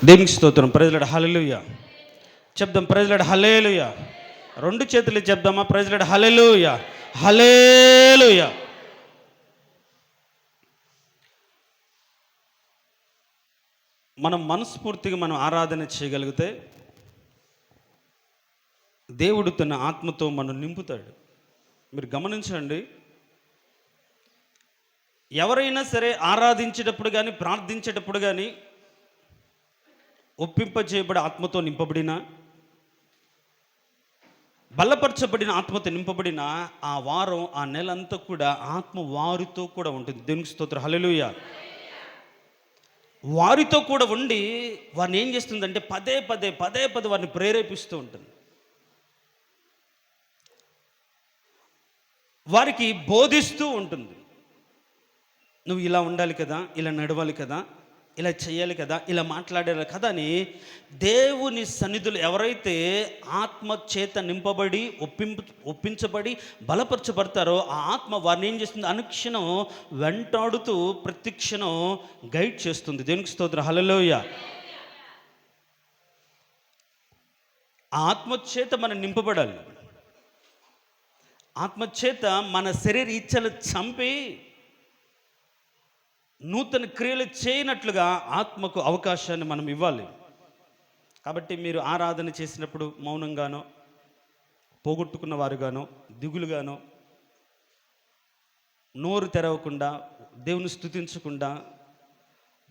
దేవునికి స్తోత్రం. Praise Lord. Hallelujah చెప్దాం. Praise Lord. హల్లెలూయా. రెండు చేతులు చెప్దామా? Praise Lord. హల్లెలూయా, హల్లెలూయా. మనం మనస్ఫూర్తిగా మనం ఆరాధన చేయగలిగితే దేవుడు తన ఆత్మతో మనం నింపుతాడు. మీరు గమనించండి, ఎవరైనా సరే ఆరాధించేటప్పుడు కానీ ప్రార్థించేటప్పుడు కానీ ఒప్పింపజేయబడి ఆత్మతో నింపబడిన, బలపరచబడిన ఆత్మతో నింపబడిన ఆ వారం, ఆ నెలంతా కూడా ఆత్మ వారితో కూడా ఉంటుంది. దేవునికి స్తోత్రం. హల్లెలూయా. వారితో కూడా ఉండి వారిని ఏం చేస్తుందంటే పదే పదే వారిని ప్రేరేపిస్తూ ఉంటుంది. వారికి బోధిస్తూ ఉంటుంది. నువ్వు ఇలా ఉండాలి కదా, ఇలా నడవాలి కదా, ఇలా చేయాలి కదా, ఇలా మాట్లాడాలి కదా అని దేవుని సన్నిధులు ఎవరైతే ఆత్మ చేత నింపబడి ఒప్పించబడి బలపరచబడతారో ఆ ఆత్మ వారిని ఏం చేస్తుంది? అనుక్షణం వెంటాడుతూ ప్రతి క్షణం గైడ్ చేస్తుంది. దేవునికి స్తోత్రం. హల్లెలూయా. ఆ ఆత్మ చేత మనం నింపబడాలి. ఆత్మచేత మన శరీర ఇచ్చలు చంపి నూతన క్రియలు చేయనట్లుగా ఆత్మకు అవకాశాన్ని మనం ఇవ్వాలి. కాబట్టి మీరు ఆరాధన చేసినప్పుడు మౌనంగానో, పోగొట్టుకున్న వారుగానో, దిగులుగానో, నోరు తెరవకుండా, దేవుని స్తుతించకుండా,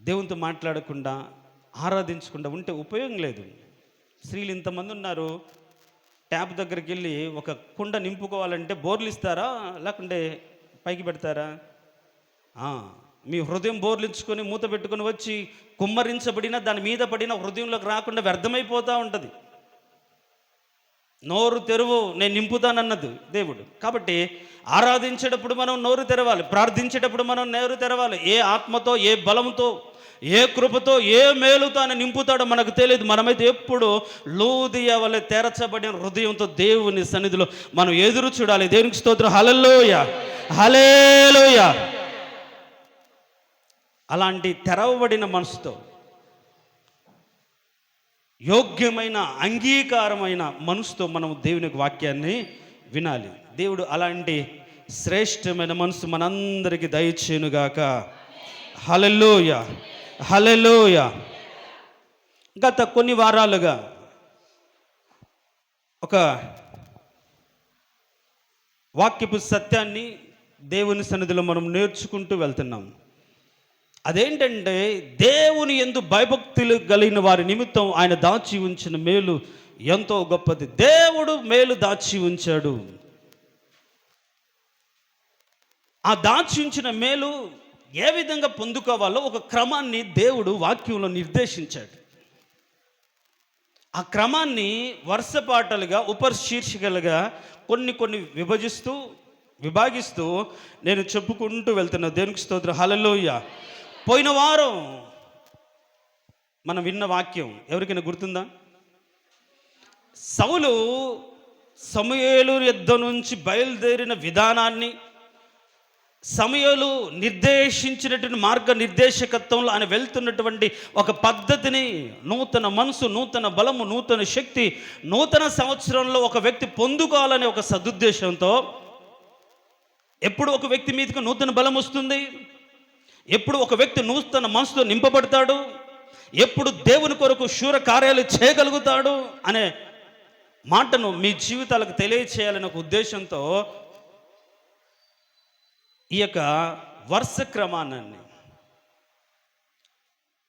దేవునితో మాట్లాడకుండా, ఆరాధించకుండా ఉంటే ఉపయోగం లేదు. స్త్రీలు ఇంతమంది ఉన్నారు, ట్యాప్ దగ్గరికి వెళ్ళి ఒక కుండ నింపుకోవాలంటే బోర్లు ఇస్తారా లేకుంటే పైకి పెడతారా? మీ హృదయం బోర్లించుకొని మూత పెట్టుకొని వచ్చి కుమ్మరించబడిన దాని మీద పడిన హృదయంలోకి రాకుండా వ్యర్థమైపోతూ ఉంటుంది. నోరు తెరువు, నేను నింపుతానన్నది దేవుడు. కాబట్టి ఆరాధించేటప్పుడు మనం నోరు తెరవాలి, ప్రార్థించేటప్పుడు మనం నోరు తెరవాలి. ఏ ఆత్మతో, ఏ బలంతో, ఏ కృపతో, ఏ మేలుతో ఆయన నింపుతాడో మనకు తెలియదు. మనమైతే ఎప్పుడు లూదియ వలె తెరచబడిన హృదయంతో దేవుని సన్నిధిలో మనం ఎదురు చూడాలి. దేవునికి స్తోత్రం. హల్లెలూయా, హల్లెలూయా. అలాంటి తెరవబడిన మనసుతో, యోగ్యమైన అంగీకారమైన మనసుతో మనం దేవుని వాక్యాన్ని వినాలి. దేవుడు అలాంటి శ్రేష్టమైన మనసు మనందరికీ దయచేయునుగాక. హల్లెలూయా, హల్లెలూయా. గత కొన్ని వారాలుగా ఒక వాక్యపు సత్యాన్ని దేవుని సన్నిధిలో మనం నేర్చుకుంటూ వెళ్తున్నాం. అదేంటంటే, దేవుని యందు భయభక్తులు కలిగిన వారి నిమిత్తం ఆయన దాచి ఉంచిన మేలు ఎంతో గొప్పది. దేవుడు మేలు దాచి ఉంచాడు. ఆ దాచి ఉంచిన మేలు ఏ విధంగా పొందుకోవాలో ఒక క్రమాన్ని దేవుడు వాక్యంలో నిర్దేశించాడు. ఆ క్రమాన్ని వరుసపాటలుగా, ఉపశీర్షికలుగా కొన్ని విభాగిస్తూ నేను చెప్పుకుంటూ వెళ్తున్నా. దేవునికి స్తోత్రం. హల్లెలూయా. పోయిన వారం మనం విన్న వాక్యం ఎవరికైనా గుర్తుందా? సౌలు సమూయేలు యొద్ద నుంచి బయలుదేరిన విధానాన్ని, సమూయేలు నిర్దేశించినటువంటి మార్గ నిర్దేశకత్వంలో ఆయన వెళ్తున్నటువంటి ఒక పద్ధతిని, నూతన మనసు, నూతన బలము, నూతన శక్తి, నూతన సంవత్సరంలో ఒక వ్యక్తి పొందుకోవాలనే ఒక సదుద్దేశంతో, ఎప్పుడు ఒక వ్యక్తి మీదకి నూతన బలం వస్తుంది, ఎప్పుడు ఒక వ్యక్తి నూతన మనసుతో నింపబడతాడు, ఎప్పుడు దేవుని కొరకు శూర కార్యాలు చేయగలుగుతాడు అనే మాటను మీ జీవితాలకు తెలియచేయాలనే ఒక ఉద్దేశంతో ఈ యొక్క వరుస క్రమాన్ని,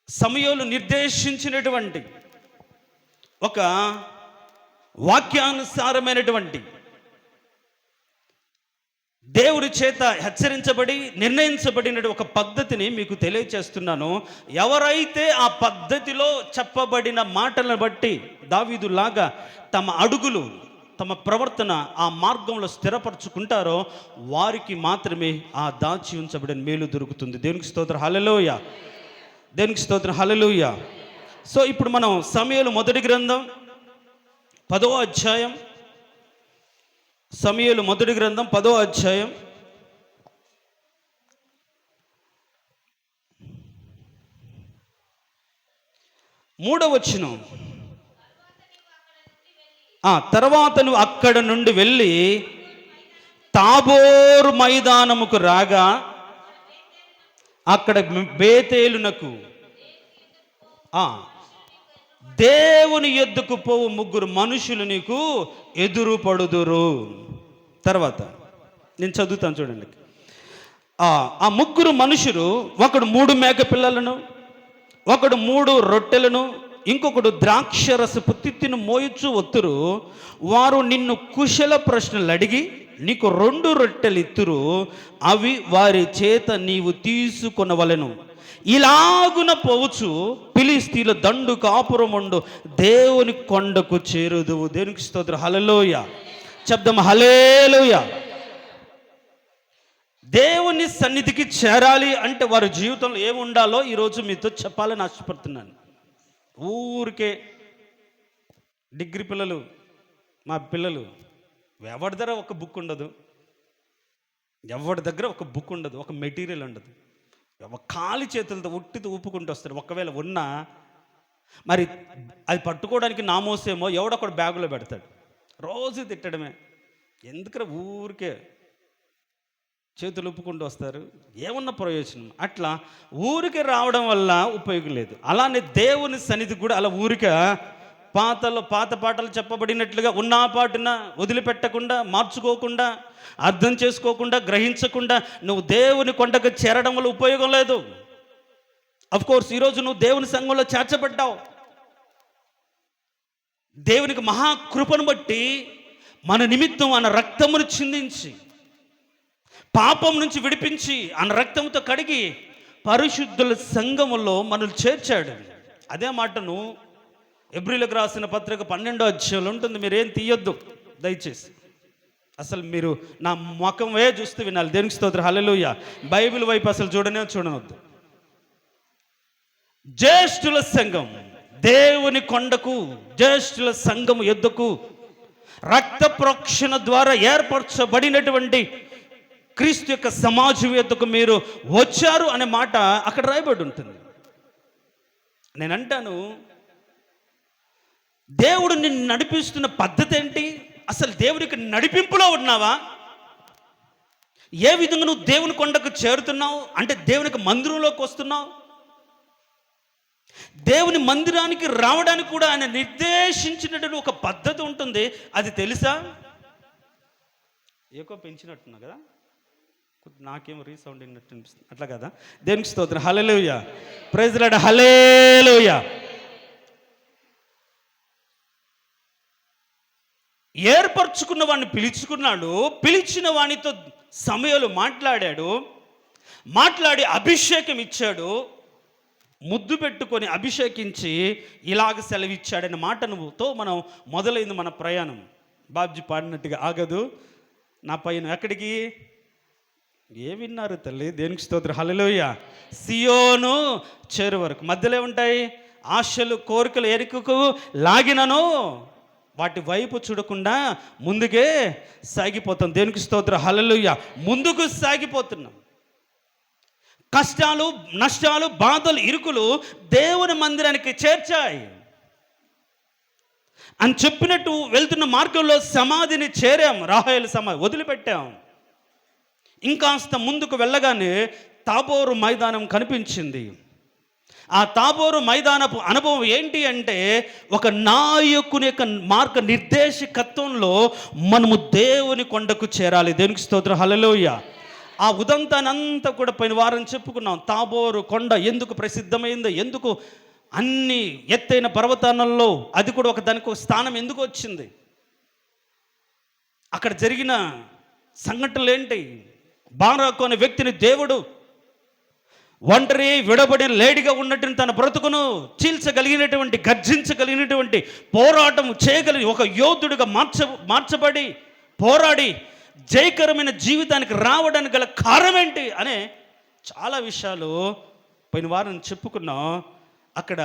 సమూయేలు నిర్దేశించినటువంటి ఒక వాక్యానుసారమైనటువంటి, దేవుడి చేత హెచ్చరించబడి నిర్ణయించబడిన ఒక పద్ధతిని మీకు తెలియచేస్తున్నాను. ఎవరైతే ఆ పద్ధతిలో చెప్పబడిన మాటలను బట్టి దావీదులాగా తమ అడుగులు, తమ ప్రవర్తన ఆ మార్గంలో స్థిరపరచుకుంటారో వారికి మాత్రమే ఆ దాచి ఉంచబడిన మేలు దొరుకుతుంది. దేవునికి స్తోత్రం. హల్లెలూయా, దేవునికి స్తోత్రం. హల్లెలూయా. సో ఇప్పుడు మనం సమూయేలు మొదటి గ్రంథం 10వ అధ్యాయం, సమూయేలు మొదటి గ్రంథం 10వ అధ్యాయం 3వ వచనం. తర్వాత నువ్వు అక్కడ నుండి వెళ్ళి తాబోరు మైదానముకు రాగా అక్కడ బేతేలునకు దేవుని యొద్దకు పోవు 3 మనుషులు నీకు ఎదురు పడుదురు. తర్వాత నేను చదువుతాను చూడండి. ఆ 3 మనుషులు, ఒకడు 3 మేక పిల్లలను, ఒకడు 3 రొట్టెలను, ఇంకొకడు ద్రాక్షరసపు తిత్తిని మోయొచ్చు ఒత్తురు. వారు నిన్ను కుశల ప్రశ్నలు అడిగి నీకు 2 రొట్టెలు ఇత్తురు, అవి వారి చేత నీవు తీసుకొనవలెను. ఇలాగున పోవచ్చు ఫిలిష్తీయుల దండు కాపురముండు దేవుని కొండకు చేరుదువు. దేవునికి స్తోత్రం. హల్లెలూయా చెప్దాం. హల్లెలూయా. దేవుని సన్నిధికి చేరాలి అంటే వారి జీవితంలో ఏముండాలో ఈరోజు మీతో చెప్పాలని ఆశపడుతున్నాను. ఊరికే డిగ్రీ పిల్లలు, మా పిల్లలు, ఎవరి దగ్గర ఒక బుక్ ఉండదు, ఎవరి దగ్గర ఒక బుక్ ఉండదు, ఒక మెటీరియల్ ఉండదు, ఖాళీ చేతులతో ఉట్టితో ఊపుకుంటూ వస్తారు. ఒకవేళ ఉన్నా మరి అది పట్టుకోవడానికి నామోసేమో ఎవడొకడు బ్యాగులో పెడతాడు. రోజు తిట్టడమే. ఎందుకంటే ఊరికే చేతులు ఉప్పుకుంటూ వస్తారు, ఏమన్నా ప్రయోజనం? అట్లా ఊరికే రావడం వల్ల ఉపయోగం లేదు. అలానే దేవుని సన్నిధి కూడా అలా ఊరికే పాత పాటలు చెప్పబడినట్లుగా ఉన్న పాటున వదిలిపెట్టకుండా, మార్చుకోకుండా, అర్థం చేసుకోకుండా, గ్రహించకుండా నువ్వు దేవుని కొండకు చేరడం వల్ల ఉపయోగం లేదు. అఫ్కోర్స్ ఈరోజు నువ్వు దేవుని సంఘంలో చేర్చబడ్డావు. దేవునికి మహాకృపను బట్టి మన నిమిత్తం ఆయన రక్తమును చిందించి పాపం నుంచి విడిపించి ఆయన రక్తంతో కడిగి పరిశుద్ధుల సంఘములో మనల్ని చేర్చాడు. అదే మాటను ఎబ్రీలకు రాసిన పత్రిక 12వ అధ్యాయంలో ఉంటుంది. మీరేం తీయొద్దు దయచేసి. అసలు మీరు నా ముఖమే చూస్తూ వినాలి. దేవునికి స్తోత్రం. హల్లెలూయా. బైబిల్ వైపు అసలు చూడనవద్దు. జ్యేష్ఠుల సంఘం దేవుని కొండకు, జ్యేష్ఠుల సంఘము యొద్దకు, రక్త ప్రోక్షణ ద్వారా ఏర్పరచబడినటువంటి క్రీస్తు యొక్క సమాజం యొద్దకు మీరు వచ్చారు అనే మాట అక్కడ రాయబడి ఉంటుంది. నేను అంటాను, దేవుడు నిన్ను నడిపిస్తున్న పద్ధతి ఏంటి? అసలు దేవునికి నడిపింపులో ఉన్నావా? ఏ విధంగా నువ్వు దేవుని కొండకు చేరుతున్నావు? అంటే దేవునికి మందిరంలోకి వస్తున్నావు. దేవుని మందిరానికి రావడానికి కూడా ఆయన నిర్దేశించినటువంటి ఒక పద్ధతి ఉంటుంది. అది తెలుసా? ఏకో పెంచినట్టున్నా కదా, నాకేమో రీసౌండ్ అయినట్టు అనిపిస్తుంది. అట్లా కదా. దేవునికి స్తోత్రం. Hallelujah. Praise the Lord. Hallelujah. ఏర్పరచుకున్న వాడిని పిలుచుకున్నాడు. పిలిచిన వానితో సమయంలో మాట్లాడి అభిషేకం ఇచ్చాడు. ముద్దు పెట్టుకొని అభిషేకించి ఇలాగ సెలవిచ్చాడనే మాట నువ్వుతో మనం మొదలైంది మన ప్రయాణం. బాబ్జీ పాడినట్టుగా ఆగదు నా పైన. ఎక్కడికి? ఏ విన్నారు తల్లి? దేనికి స్తోత్రం. హల్లెలూయా. సియోను చేరు వరకు. మధ్యలో ఉంటాయి ఆశలు, కోరికలు ఎరుకకు లాగినను వాటి వైపు చూడకుండా ముందుకే సాగిపోతాం. దేనికి స్తోత్రం. హల్లెలూయా. ముందుకు సాగిపోతున్నాం. కష్టాలు, నష్టాలు, బాధలు, ఇరుకులు దేవుని మందిరానికి చేర్చాయి అని చెప్పినట్టు వెళ్తున్న మార్గంలో సమాధిని చేరాం. రాహేలు సమాధి వదిలిపెట్టాం. ఇంకాస్త ముందుకు వెళ్ళగానే తాబోరు మైదానం కనిపించింది. ఆ తాబోరు మైదానపు అనుభవం ఏంటి అంటే, ఒక నాయకుని యొక్క మార్గ నిర్దేశకత్వంలో మనము దేవుని కొండకు చేరాలి. దేవునికి స్తోత్రం. హల్లెలూయా. ఆ ఉదంతానంతా కూడా పోయిన వారం చెప్పుకున్నాం. తాబోరు కొండ ఎందుకు ప్రసిద్ధమైందో, ఎందుకు అన్ని ఎత్తైన పర్వతాలలో అది కూడా దానికి ఒక స్థానం ఎందుకు వచ్చింది, అక్కడ జరిగిన సంఘటనలు ఏంటి? బారాకు అనే వ్యక్తిని దేవుడు ఒంటరి విడబడిన లేడిగా ఉన్నటువంటి తన బ్రతుకును చీల్చగలిగినటువంటి, గర్జించగలిగినటువంటి, పోరాటం చేయగలిగి ఒక యోధుడిగా మార్చబడి పోరాడి జయకరమైన జీవితానికి రావడానికి గల కారణం ఏంటి అనే చాలా విషయాలు పోయిన వారం చెప్పుకున్నాం. అక్కడ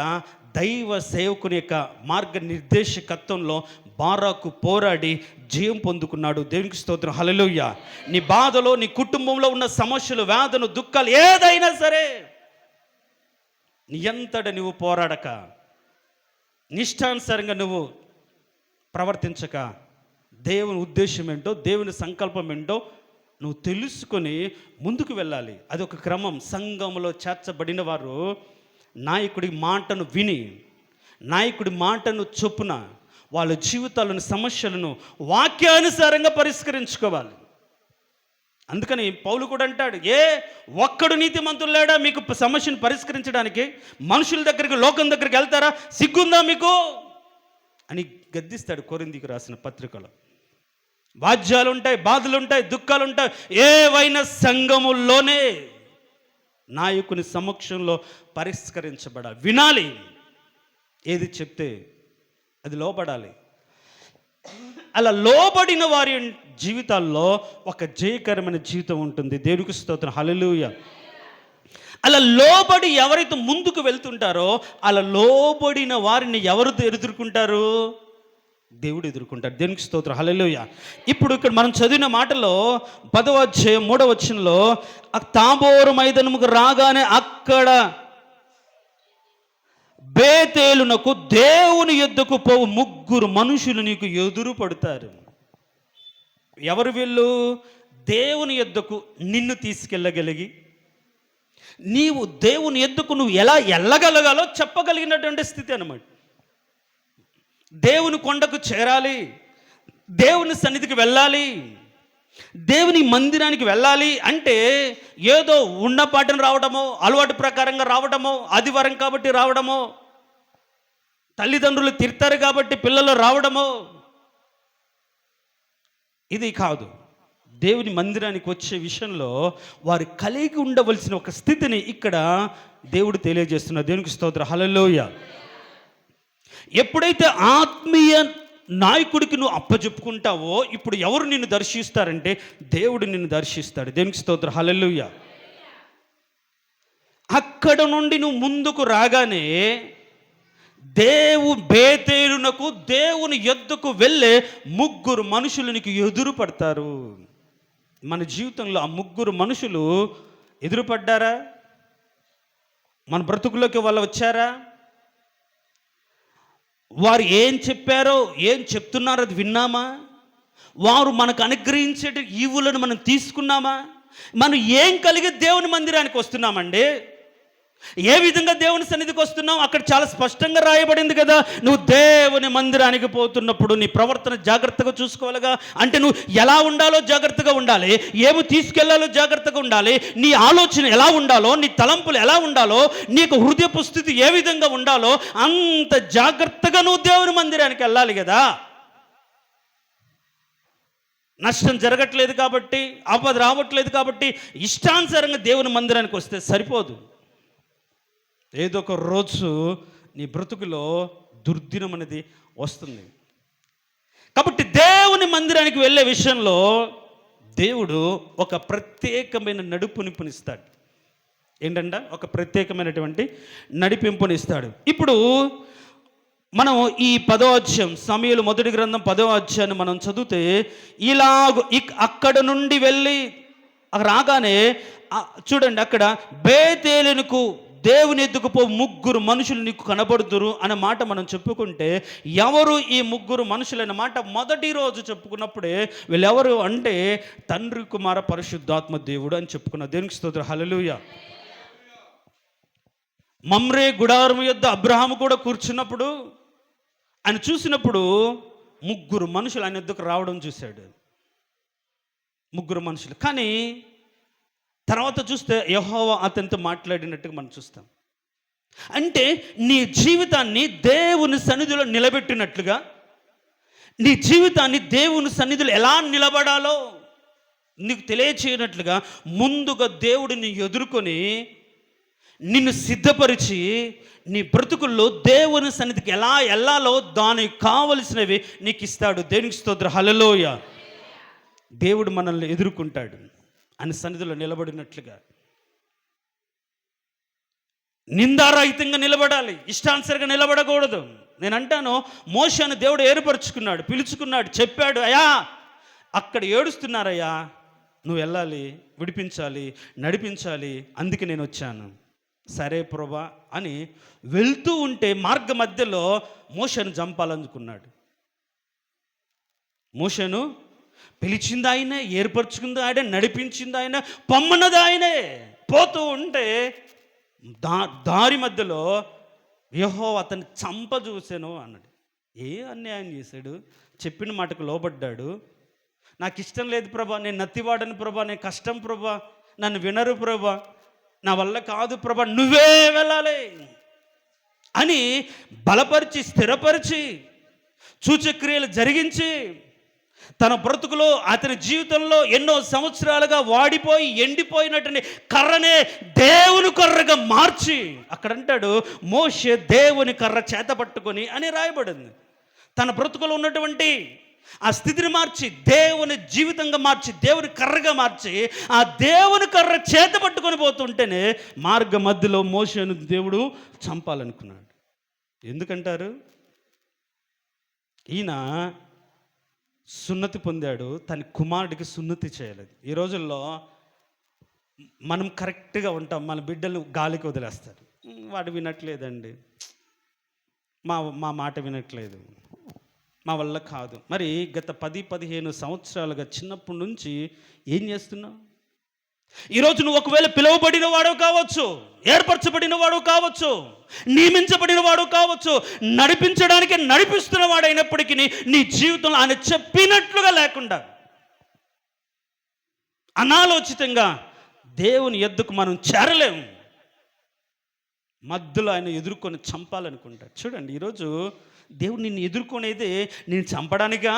దైవ సేవకుని యొక్క మార్గ నిర్దేశకత్వంలో బారాకు పోరాడి జయం పొందుకున్నాడు. దేవునికి స్తోత్రం. హల్లెలూయా. నీ బాధలో, నీ కుటుంబంలో ఉన్న సమస్యలు, వేదన, దుఃఖాలు ఏదైనా సరే నీ ఎంతట నువ్వు పోరాడక నిష్టానుసారంగా నువ్వు ప్రవర్తించక దేవుని ఉద్దేశం ఏంటో, దేవుని సంకల్పం ఏంటో నువ్వు తెలుసుకొని ముందుకు వెళ్ళాలి. అది ఒక క్రమం. సంఘంలో చేర్చబడిన వారు నాయకుడి మాటను విని, నాయకుడి మాటను చొప్పున వాళ్ళ జీవితాలను, సమస్యలను వాక్యానుసారంగా పరిష్కరించుకోవాలి. అందుకని పౌలు కూడా అంటాడు, ఒక్కడు నీతిమంతులు లేడా మీకు సమస్యను పరిష్కరించడానికి? మనుషుల దగ్గరికి, లోకం దగ్గరికి వెళ్తారా? సిగ్గుందా మీకు అని గద్దిస్తాడు కొరింథీయులకు రాసిన పత్రికలో. వాద్యాలు ఉంటాయి, బాధలు ఉంటాయి, దుఃఖాలు ఉంటాయి. ఏవైనా సంఘముల్లోనే నాయకుని సమక్షంలో పరిష్కరించబడాలి. వినాలి, ఏది చెప్తే అది లోబడాలి. అలా లోబడిన వారి జీవితాల్లో ఒక జయకరమైన జీవితం ఉంటుంది. దేవునికి స్తోత్రం, హల్లెలూయా. అలా లోబడి ఎవరైతే ముందుకు వెళ్తుంటారో అలా లోబడిన వారిని ఎవరు ఎదుర్కొంటారు? దేవుడు ఎదుర్కొంటాడు. దేవునికి స్తోత్రం, హల్లెలూయా. ఇప్పుడు ఇక్కడ మనం చదివిన మాటలో 10వ అధ్యాయం 3వ వచనంలో, తాబోరు మైదానముకు రాగానే అక్కడ బేతేలునకు దేవుని యొద్దకు పోవు 3 మనుషులు నీకు ఎదురు పడతారు. ఎవరు వీళ్ళు? దేవుని యొద్దకు నిన్ను తీసుకెళ్ళగలిగి, నీవు దేవుని యొద్దకు నువ్వు ఎలా వెళ్ళగలగాలో చెప్పగలిగినటువంటి స్థితి అన్నమాట. దేవుని కొండకు చేరాలి, దేవుని సన్నిధికి వెళ్ళాలి, దేవుని మందిరానికి వెళ్ళాలి అంటే ఏదో ఉన్నపాటను రావడమో, అలవాటు ప్రకారంగా రావడమో, ఆదివారం కాబట్టి రావడమో, తల్లిదండ్రులు తిడతారు కాబట్టి పిల్లలు రావడమో, ఇది కాదు. దేవుని మందిరానికి వచ్చే విషయంలో వారు కలిగి ఉండవలసిన ఒక స్థితిని ఇక్కడ దేవుడు తెలియజేస్తున్నారు. దేవునికి స్తోత్రం, హల్లెలూయా. ఎప్పుడైతే ఆత్మీయ నాయకుడికి నువ్వు అప్పచెప్పుకుంటావో, ఇప్పుడు ఎవరు నిన్ను దర్శిస్తారంటే దేవుడు నిన్ను దర్శిస్తాడు. దేవునికి స్తోత్రం, హల్లెలూయా. అక్కడ నుండి నువ్వు ముందుకు రాగానే బేతేలునకు దేవుని యొద్దకు వెళ్ళే 3 మనుషులు నీకు ఎదురు పడతారు. మన జీవితంలో ఆ 3 మనుషులు ఎదురుపడ్డారా? మన బ్రతుకులోకి వాళ్ళు వచ్చారా? వారు ఏం చెప్పారో, ఏం చెప్తున్నారో అది విన్నామా? వారు మనకు అనుగ్రహించే ఈవులను మనం తీసుకున్నామా? మనం ఏం కలిగి దేవుని మందిరానికి వస్తున్నామండి? ఏ విధంగా దేవుని సన్నిధికి వస్తున్నావు? అక్కడ చాలా స్పష్టంగా రాయబడింది కదా. నువ్వు దేవుని మందిరానికి పోతున్నప్పుడు నీ ప్రవర్తన జాగ్రత్తగా చూసుకోవాలిగా. అంటే నువ్వు ఎలా ఉండాలో జాగ్రత్తగా ఉండాలి, ఏమి తీసుకెళ్లాలో జాగ్రత్తగా ఉండాలి, నీ ఆలోచన ఎలా ఉండాలో, నీ తలంపులు ఎలా ఉండాలో, నీకు హృదయపు స్థితి ఏ విధంగా ఉండాలో అంత జాగ్రత్తగా నువ్వు దేవుని మందిరానికి వెళ్ళాలి కదా. నష్టం జరగట్లేదు కాబట్టి, ఆపద రావట్లేదు కాబట్టి ఇష్టానుసారంగా దేవుని మందిరానికి వస్తే సరిపోదు. ఏదో ఒక రోజు నీ బ్రతుకులో దుర్దినం అనేది వస్తుంది. కాబట్టి దేవుని మందిరానికి వెళ్ళే విషయంలో దేవుడు ఒక ప్రత్యేకమైన నడిపింపునిస్తాడు. ఏంటంటే ఒక ప్రత్యేకమైనటువంటి నడిపింపునిస్తాడు. ఇప్పుడు మనం ఈ 10వ అధ్యాయం, సమూయేలు మొదటి గ్రంథం 10వ అధ్యాయాన్ని మనం చదివితే, అక్కడ నుండి వెళ్ళి రాగానే చూడండి, అక్కడ బేతేలునకు దేవుని ఎద్దుకు పో 3 మనుషులు నీకు కనబడుదురు అనే మాట మనం చెప్పుకుంటే, ఎవరు ఈ 3 మనుషులు అనే మాట మొదటి రోజు చెప్పుకున్నప్పుడే వీళ్ళు ఎవరు అంటే తండ్రి, కుమార, పరిశుద్ధాత్మ దేవుడు అని చెప్పుకున్నారు. దేవునికి స్తోత్రం, హల్లెలూయా. మమ్రే గుడారం యొద్ద అబ్రహాము కూడా కూర్చున్నప్పుడు ఆయన చూసినప్పుడు 3 మనుషులు ఆయన ఎద్దుకు రావడం చూశాడు. 3 మనుషులు. కానీ తర్వాత చూస్తే యెహోవా అతనితో మాట్లాడినట్టుగా మనం చూస్తాం. అంటే నీ జీవితాన్ని దేవుని సన్నిధిలో నిలబెట్టినట్లుగా, నీ జీవితాన్ని దేవుని సన్నిధిలో ఎలా నిలబడాలో నీకు తెలియచేయనట్లుగా ముందుగా దేవుడిని ఎదుర్కొని నిన్ను సిద్ధపరిచి నీ బ్రతుకుల్లో దేవుని సన్నిధికి ఎలా వెళ్ళాలో దానికి కావలసినవి నీకు ఇస్తాడు. దేవునికి స్తోత్రం, హల్లెలూయా. దేవుడు మనల్ని ఎదుర్కొంటాడు అని సన్నిధిలో నిలబడినట్లుగా. నిందారహితంగా నిలబడాలి, ఇష్టానుసరంగా నిలబడకూడదు. నేను అంటాను, మోషేను దేవుడు ఏర్పరచుకున్నాడు, పిలుచుకున్నాడు, చెప్పాడు, అయ్యా అక్కడ ఏడుస్తున్నారయ్యా, నువ్వు వెళ్ళాలి, విడిపించాలి, నడిపించాలి, అందుకే నేను వచ్చాను. సరే ప్రభా అని వెళ్తూ ఉంటే మార్గ మధ్యలో మోషేను చంపాలనుకున్నాడు. మోషేను పిలిచింది ఆయనే, ఏర్పరచుకుంది ఆయనే, నడిపించింది ఆయన, పొమ్మన్నది ఆయనే. పోతూ ఉంటే దారి మధ్యలో యెహోవా అతన్ని చంప చూశాను అన్నాడు. ఏ అన్యాయం చేశాడు? చెప్పిన మాటకు లోబడ్డాడు. నాకు ఇష్టం లేదు ప్రభా, నేను నత్తివాడను ప్రభా, నేను కష్టం ప్రభా, నన్ను వినరు ప్రభా, నా వల్ల కాదు ప్రభా, నువ్వే వెళ్ళాలి అని బలపరిచి, స్థిరపరిచి, సూచక్రియలు జరిగించి, తన బ్రతుకులో, అతని జీవితంలో ఎన్నో సంవత్సరాలుగా వాడిపోయి ఎండిపోయినటువంటి కర్రనే దేవుని కర్రగా మార్చి, అక్కడ అంటాడు మోషే దేవుని కర్ర చేత పట్టుకొని అని రాయబడింది. తన బ్రతుకులో ఉన్నటువంటి ఆ స్థితిని మార్చి, దేవుని జీవితంగా మార్చి, దేవుని కర్రగా మార్చి, ఆ దేవుని కర్ర చేత పట్టుకొని పోతుంటేనే మార్గ మధ్యలో మోషేను దేవుడు చంపాలనుకున్నాడు. ఎందుకంటారు? ఈయన సున్నతి పొందాడు, తన కుమారుడికి సున్నతి చేయలేదు. ఈ రోజుల్లో మనం కరెక్ట్గా ఉంటాం, మన బిడ్డలు గాలికి వదిలేస్తారు. వాడు వినట్లేదండి, మా మాట వినట్లేదు, మా వల్ల కాదు. మరి గత 10-15 సంవత్సరాలుగా చిన్నప్పటి నుంచి ఏం చేస్తున్నావు? ఈరోజు నువ్వు ఒకవేళ పిలువబడిన వాడు కావచ్చు, ఏర్పరచబడిన వాడు కావచ్చు, నియమించబడిన వాడు కావచ్చు, నడిపించడానికి నడిపిస్తున్న వాడు అయినప్పటికీ నీ జీవితంలో ఆయన చెప్పినట్లుగా లేకుండా అనాలోచితంగా దేవుని ఎద్దుకు మనం చేరలేము. మధ్యలో ఆయన ఎదుర్కొని చంపాలనుకుంటాడు. చూడండి, ఈరోజు దేవుడు నిన్ను ఎదుర్కొనేది నేను చంపడానికా,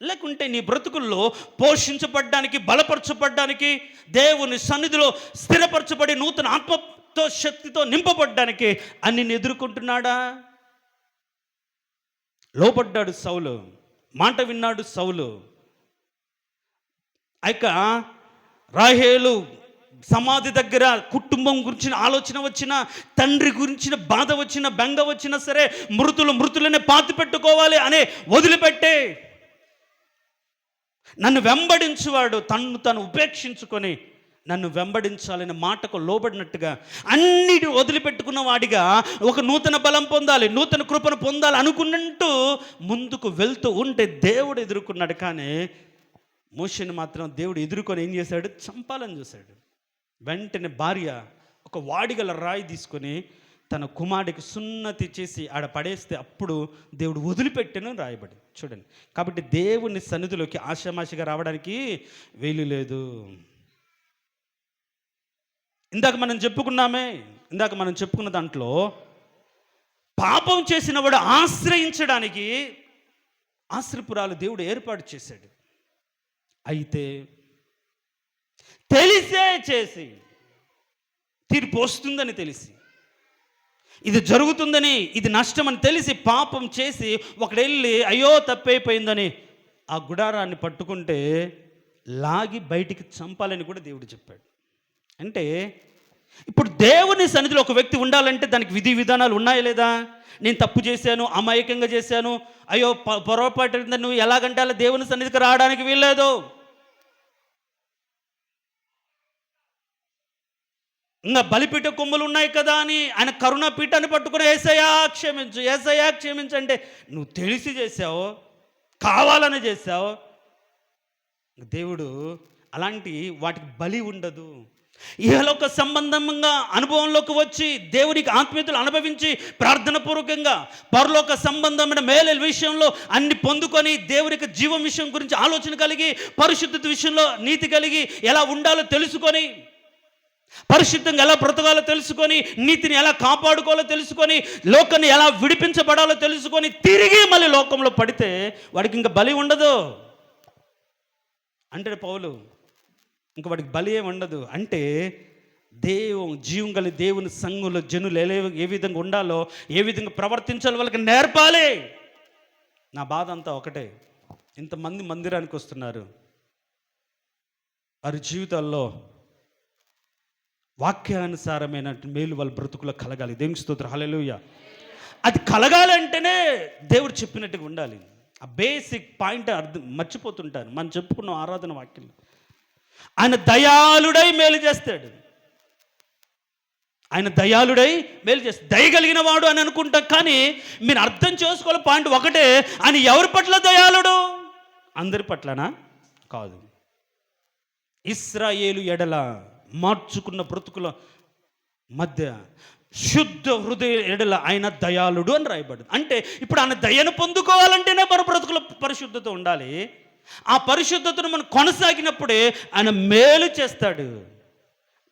లేకుంటే నీ బ్రతుకుల్లో పోషించబడ్డానికి, బలపరచబడ్డానికి, దేవుని సన్నిధిలో స్థిరపరచబడి నూతన ఆత్మతో శక్తితో నింపబడ్డానికి అని నిన్ను ఎదుర్కొంటున్నాడా? లోపడ్డాడు సౌలు, మాట విన్నాడు సౌలు. ఇక రాహేలు సమాధి దగ్గర కుటుంబం గురించిన ఆలోచన వచ్చినా, తండ్రి గురించిన బాధ వచ్చినా, బెంగ వచ్చినా సరే, మృతులనే పాతి పెట్టుకోవాలి అనే వదిలిపెట్టే నన్ను వెంబడించువాడు తను ఉపేక్షించుకొని నన్ను వెంబడించాలనే మాటకు లోబడినట్టుగా అన్నిటి వదిలిపెట్టుకున్న వాడిగా ఒక నూతన బలం పొందాలి, నూతన కృపను పొందాలి అనుకున్నట్టు ముందుకు వెళ్తూ ఉంటే దేవుడు ఎదుర్కొన్నాడు. కానీ మోషేని మాత్రం దేవుడు ఎదుర్కొని ఏం చేశాడు? చంపాలని చూశాడు. వెంటనే భార్య ఒక వాడిగల రాయి తీసుకొని తన కుమారుడికి సున్నతి చేసి ఆడ పడేస్తే అప్పుడు దేవుడు వదిలిపెట్టెను రాయబడి. చూడండి, కాబట్టి దేవుని సన్నిధిలోకి ఆషామాషిగా రావడానికి వీలు లేదు. ఇందాక మనం చెప్పుకున్న దాంట్లో పాపం చేసిన వాడు ఆశ్రయించడానికి ఆశ్రయపురాలు దేవుడు ఏర్పాటు చేశాడు. అయితే తెలిసే చేసి, తీర్పు వస్తుందని తెలిసి, ఇది జరుగుతుందని, ఇది నష్టమని తెలిసి పాపం చేసి ఒకడెళ్ళి అయ్యో తప్పైపోయిందని ఆ గుడారాన్ని పట్టుకుంటే లాగి బయటికి చంపాలని కూడా దేవుడు చెప్పాడు. అంటే ఇప్పుడు దేవుని సన్నిధిలో ఒక వ్యక్తి ఉండాలంటే దానికి విధి విధానాలు ఉన్నాయా లేదా? నేను తప్పు చేశాను, అమాయకంగా చేశాను, అయ్యో పొరపాటు నువ్వు ఎలాగంటే అలా దేవుని సన్నిధికి రావడానికి వీల్లేదు. ఇంకా బలిపీఠ కొమ్ములు ఉన్నాయి కదా అని ఆయన కరుణాపీఠాన్ని పట్టుకుని యేసయ్యా క్షమించు అంటే నువ్వు తెలిసి చేసావు, కావాలని చేసావు. దేవుడు అలాంటి వాటికి బలి ఉండదు. ఇహలోక సంబంధంగా అనుభవంలోకి వచ్చి దేవునికి ఆత్మీయతలు అనుభవించి ప్రార్థనపూర్వకంగా పరలోక సంబంధమైన మేలు విషయంలో అన్ని పొందుకొని దేవునికి జీవం విషయం గురించి ఆలోచన కలిగి, పరిశుద్ధత విషయంలో నీతి కలిగి, ఎలా ఉండాలో తెలుసుకొని, పరిశుద్ధంగా ఎలా బ్రతకాలో తెలుసుకొని, నీతిని ఎలా కాపాడుకోవాలో తెలుసుకొని, లోకాన్ని ఎలా విడిపించబడాలో తెలుసుకొని తిరిగి మళ్ళీ లోకంలో పడితే వాడికి ఇంకా బలి ఉండదు అంటే పౌలు, ఇంకా వాడికి బలి ఏమి ఉండదు. అంటే జీవం గల దేవుని సంఘంలో జనులు ఏ విధంగా ఉండాలో, ఏ విధంగా ప్రవర్తించాలో వాళ్ళకి నేర్పాలి. నా బాధ అంతా ఒకటే, ఇంతమంది మందిరానికి వస్తున్నారు, వారి జీవితాల్లో వాక్యానుసారమైన మేలు వాళ్ళ బ్రతుకులో కలగాలి. దేవునికి స్తోత్రం, హల్లెలూయా. అది కలగాలంటేనే దేవుడు చెప్పినట్టుగా ఉండాలి. ఆ బేసిక్ పాయింట్ మర్చిపోతుంటారు. మనం చెప్పుకున్న ఆరాధన వాక్యం, ఆయన దయాళుడై మేలు చేస్తాడు. ఆయన దయాళుడై మేలు చేస్తాడు. దయగలిగిన వాడు అని అనుకుంటాం, కానీ మీరు అర్థం చేసుకోవాలి పాయింట్ ఒకటే, ఆయన ఎవరి పట్ల దయాళుడు? అందరి పట్లనా? కాదు. ఇశ్రాయేలు ఎడల మార్చుకున్న బ్రతుకుల మధ్య శుద్ధ హృదయ ఎడల ఆయన దయాళుడు అని రాయబడింది. అంటే ఇప్పుడు ఆయన దయను పొందుకోవాలంటేనే మన బ్రతుకుల పరిశుద్ధత ఉండాలి. ఆ పరిశుద్ధతను మనం కొనసాగినప్పుడే ఆయన మేలు చేస్తాడు.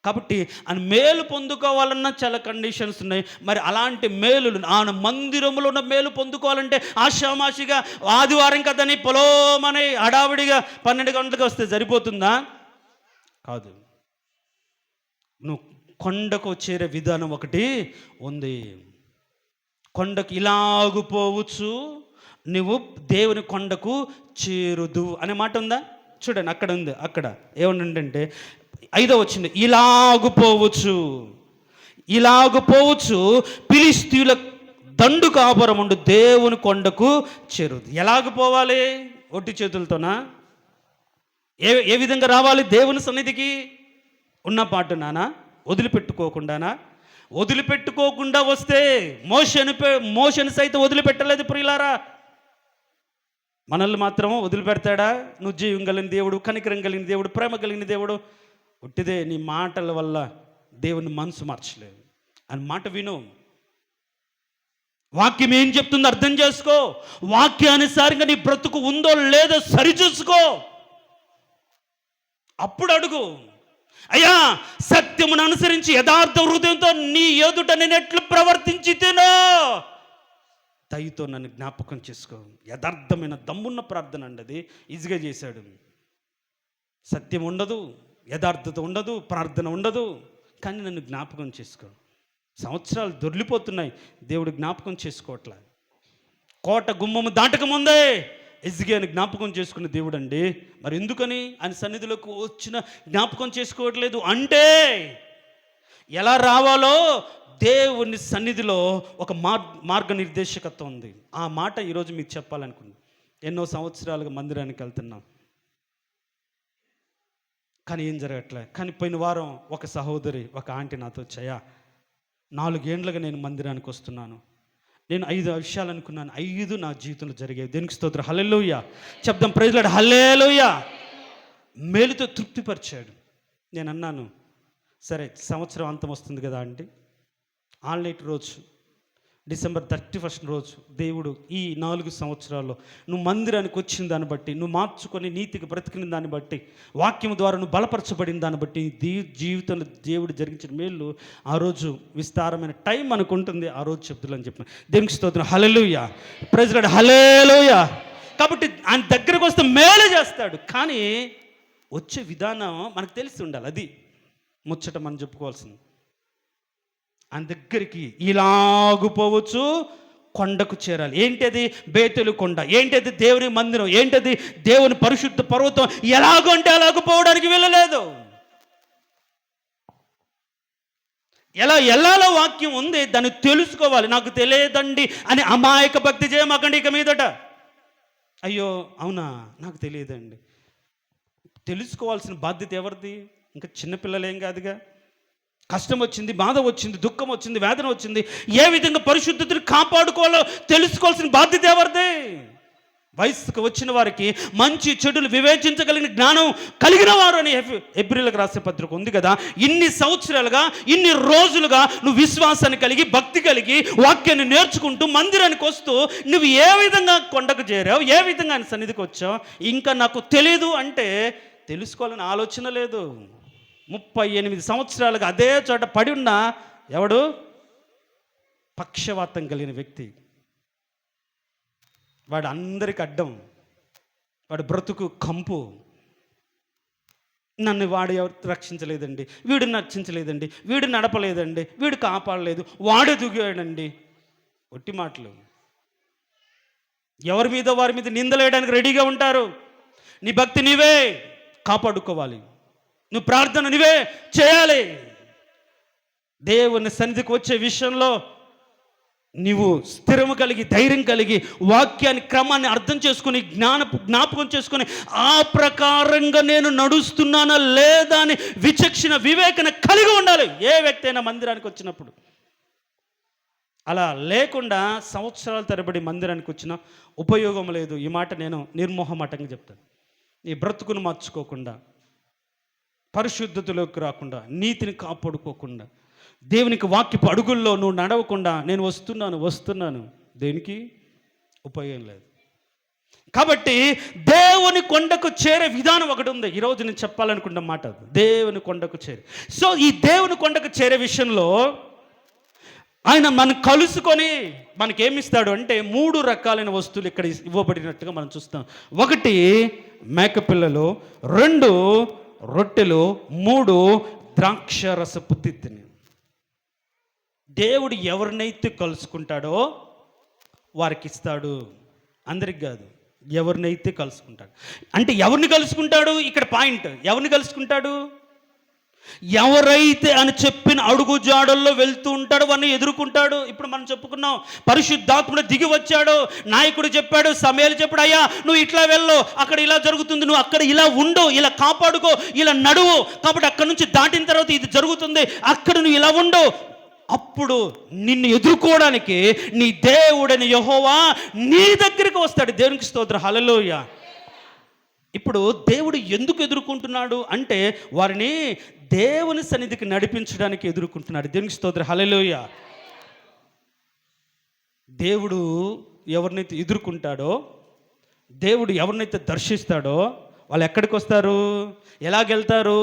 కాబట్టి ఆయన మేలు పొందుకోవాలన్నా చాలా కండిషన్స్ ఉన్నాయి. మరి అలాంటి మేలులు ఆయన మందిరంలో ఉన్న మేలు పొందుకోవాలంటే ఆషామాషిగా ఆదివారం కదని పొలోమని హడావిడిగా 12 గంటలకు వస్తే సరిపోతుందా? కాదు. నువ్వు కొండకు చేరే విధానం ఒకటి ఉంది. కొండకు ఇలాగు పోవచ్చు, నువ్వు దేవుని కొండకు చేరుదు అనే మాట ఉందా? చూడండి, అక్కడ ఉంది. అక్కడ ఏమనంటే 5వ వచనం, ఇలాగు పోవచ్చు ఫిలిష్తీయుల దండు కాపురముండు దేవుని కొండకు చేరుదు. ఎలాగ పోవాలి? ఒట్టి చేతులతోనా? ఏ విధంగా రావాలి దేవుని సన్నిధికి? ఉన్న పాటునానా? వదిలిపెట్టుకోకుండానా? వదిలిపెట్టుకోకుండా వస్తే మోషను సైతం వదిలిపెట్టలేదు ప్రియులారా. మనల్ని మాత్రం వదిలిపెడతాడా? నువ్వు జీవం కలిగిన దేవుడు, కనికరం కలిగిన దేవుడు, ప్రేమ కలిగిన దేవుడు. ఉట్టిదే నీ మాటల వల్ల దేవుని మనసు మార్చలేదు. అని మాట విను. వాక్యం ఏం చెప్తుందో అర్థం చేసుకో. వాక్యానుసారంగా నీ బ్రతుకు ఉందో లేదో సరిచూసుకో. అప్పుడు అడుగు, అయ్యా సత్యమును అనుసరించి యథార్థ హృదయంతో నీ ఎదుట నేను ఎట్లు ప్రవర్తించి తినో దయతో నన్ను జ్ఞాపకం చేసుకో. యథార్థమైన దమ్మున్న ప్రార్థన అండి. అది ఈజీగా చేశాడు. సత్యం ఉండదు, యథార్థత ఉండదు, ప్రార్థన ఉండదు, కానీ నన్ను జ్ఞాపకం చేసుకో. సంవత్సరాలు దొర్లిపోతున్నాయి, దేవుడు జ్ఞాపకం చేసుకోవట్లే. కోట గుమ్మము దాటకముందే ఎజ్గియాని జ్ఞాపకం చేసుకున్న దేవుడు అండి. మరి ఎందుకని ఆయన సన్నిధిలోకి వచ్చిన జ్ఞాపకం చేసుకోవట్లేదు అంటే, ఎలా రావాలో దేవుని సన్నిధిలో ఒక మార్గనిర్దేశకత్వం ఉంది. ఆ మాట ఈరోజు మీకు చెప్పాలనుకున్నాను. ఎన్నో సంవత్సరాలుగా మందిరానికి వెళ్తున్నాం, కానీ ఏం జరగట్లే. కానీ పోయిన వారం ఒక సహోదరి, ఒక ఆంటీ నాతో, 4 ఏండ్లుగా నేను మందిరానికి వస్తున్నాను, నేను 5 విషయాలు అనుకున్నాను, 5 నా జీవితంలో జరిగేవి. దేనికి స్తోత్రం, హల్లెలూయా చెప్దాం, ప్రైజ్ లార్డ్, హల్లెలూయా. మేలుతో తృప్తిపరిచాడు. నేను అన్నాను, సరే సంవత్సరం అంతం వస్తుంది కదా అండి, ఆల్నైట్ రోజు డిసెంబర్ 31 రోజు దేవుడు ఈ 4 సంవత్సరాల్లో నువ్వు మందిరానికి వచ్చిన దాన్ని బట్టి, నువ్వు మార్చుకొని నీతికి బ్రతికిన దాన్ని బట్టి, వాక్యం ద్వారా నువ్వు బలపరచబడిన దాన్ని బట్టి, జీవితంలో దేవుడు జరిగించిన మేలు ఆ రోజు విస్తారమైన టైం అనుకుంటుంది, ఆ రోజు చెప్తులని చెప్పిన. దేవునికి స్తోత్రం, హల్లెలూయా, ప్రైజ్ లార్డ్, హల్లెలూయా. కాబట్టి ఆయన దగ్గరకు వస్తే మేలు చేస్తాడు, కానీ వచ్చే విధానం మనకు తెలిసి ఉండాలి. అది ముచ్చట మనం చెప్పుకోవాల్సింది. ఆయన దగ్గరికి ఇలాగు పోవచ్చు, కొండకు చేరాలి. ఏంటది? బేతేలు కొండ. ఏంటది? దేవుని మందిరం. ఏంటది? దేవుని పరిశుద్ధ పర్వతం. ఎలాగో అంటే అలాగ పోవడానికి వెళ్ళలేదు. ఎలా వెళ్ళాలో వాక్యం ఉంది, దాన్ని తెలుసుకోవాలి. నాకు తెలియదండి అని అమాయక భక్తి చేయమాకండి ఇక మీదట. అయ్యో అవునా, నాకు తెలియదండి. తెలుసుకోవాల్సిన బాధ్యత ఎవరిది? ఇంకా చిన్నపిల్లలేం కాదుగా. కష్టం వచ్చింది, బాధ వచ్చింది, దుఃఖం వచ్చింది, వేదన వచ్చింది, ఏ విధంగా పరిశుద్ధతను కాపాడుకోవాలో తెలుసుకోవాల్సిన బాధ్యత ఎవరిది? వయసుకు వచ్చిన వారికి మంచి చెడులు వివేచించగలిగిన జ్ఞానం కలిగిన వారు అని హెబ్రీయులకు రాసే పత్రిక ఉంది కదా. ఇన్ని సంవత్సరాలుగా, ఇన్ని రోజులుగా నువ్వు విశ్వాసాన్ని కలిగి, భక్తి కలిగి, వాక్యాన్ని నేర్చుకుంటూ మందిరానికి వస్తూ నువ్వు ఏ విధంగా కొండకు చేరావు, ఏ విధంగా ఆయన సన్నిధికి వచ్చావు, ఇంకా నాకు తెలియదు అంటే తెలుసుకోవాలని ఆలోచన లేదు. 38 సంవత్సరాలుగా అదే చోట పడి ఉన్న ఎవడు? పక్షవాతం కలిగిన వ్యక్తి. వాడు అందరికి అడ్డం, వాడు బ్రతుకు కంపు. నన్ను వాడు ఎవరు రక్షించలేదండి, వీడు రక్షించలేదండి, వీడు నడపలేదండి, వీడు కాపాడలేదు, వాడే దిగాడండి. ఒట్టి మాటలు. ఎవరి మీద వారి మీద నిందలేయడానికి రెడీగా ఉంటారు. నీ భక్తి నీవే కాపాడుకోవాలి, నువ్వు ప్రార్థన నువ్వే చేయాలి. దేవుని సన్నిధికి వచ్చే విషయంలో నీవు స్థిరము కలిగి, ధైర్యం కలిగి, వాక్యాన్ని క్రమాన్ని అర్థం చేసుకుని, జ్ఞాపకం చేసుకుని, ఆ ప్రకారంగా నేను నడుస్తున్నానా లేదా అని విచక్షణ వివేకన కలిగి ఉండాలి ఏ వ్యక్తి అయినా మందిరానికి వచ్చినప్పుడు. అలా లేకుండా సంవత్సరాల తరబడి మందిరానికి వచ్చినా ఉపయోగం లేదు. ఈ మాట నేను నిర్మోహమాటంగా చెప్తాను. నీ బ్రతుకును మార్చుకోకుండా, పరిశుద్ధతలోకి రాకుండా, నీతిని కాపాడుకోకుండా, దేవునికి వాక్యపు అడుగుల్లో నువ్వు నడవకుండా నేను వస్తున్నాను దేనికి ఉపయోగం లేదు. కాబట్టి దేవుని కొండకు చేరే విధానం ఒకటి ఉంది. ఈరోజు నేను చెప్పాలనుకున్న మాట దేవుని కొండకు చేరే. సో ఈ దేవుని కొండకు చేరే విషయంలో ఆయన మనం కలుసుకొని మనకేమిస్తాడు అంటే 3 రకాలైన వస్తువులు ఇక్కడ ఇవ్వబడినట్టుగా మనం చూస్తాం. 1 మేకపిల్లలు, 2 రొట్టెలు, 3 ద్రాక్షరసపు తిత్తిని. దేవుడు ఎవరినైతే కలుసుకుంటాడో వారికి ఇస్తాడు, అందరికి కాదు. ఎవరినైతే కలుసుకుంటాడు అంటే ఎవరిని కలుసుకుంటాడు? ఇక్కడ పాయింట్, ఎవరిని కలుసుకుంటాడు? ఎవరైతే అని చెప్పిన అడుగు జాడల్లో వెళ్తూ ఉంటాడో వాడిని ఎదుర్కొంటాడు. ఇప్పుడు మనం చెప్పుకున్నాం, పరిశుద్ధాత్ముడు దిగి వచ్చాడు, నాయకుడు చెప్పాడు, సమయాలు చెప్పాడు, అయ్యా నువ్వు ఇట్లా వెళ్ళు, అక్కడ ఇలా జరుగుతుంది, నువ్వు అక్కడ ఇలా ఉండు, ఇలా కాపాడుకో, ఇలా నడువు, కాబట్టి అక్కడ నుంచి దాటిన తర్వాత ఇది జరుగుతుంది, అక్కడ నువ్వు ఇలా ఉండు. అప్పుడు నిన్ను ఎదుర్కోవడానికి నీ దేవుడని యెహోవా నీ దగ్గరికి వస్తాడు. దేవునికి స్తోత్రం, హల్లెలూయా. ఇప్పుడు దేవుడు ఎందుకు ఎదుర్కొంటున్నాడు అంటే వారిని దేవుని సన్నిధికి నడిపించడానికి ఎదుర్కొంటున్నాడు. దేవునికి స్తోత్రం, హల్లెలూయా. దేవుడు ఎవరినైతే ఎదుర్కొంటాడో, దేవుడు ఎవరినైతే దర్శిస్తాడో వాళ్ళు ఎక్కడికి వస్తారు, ఎలాగెళ్తారు?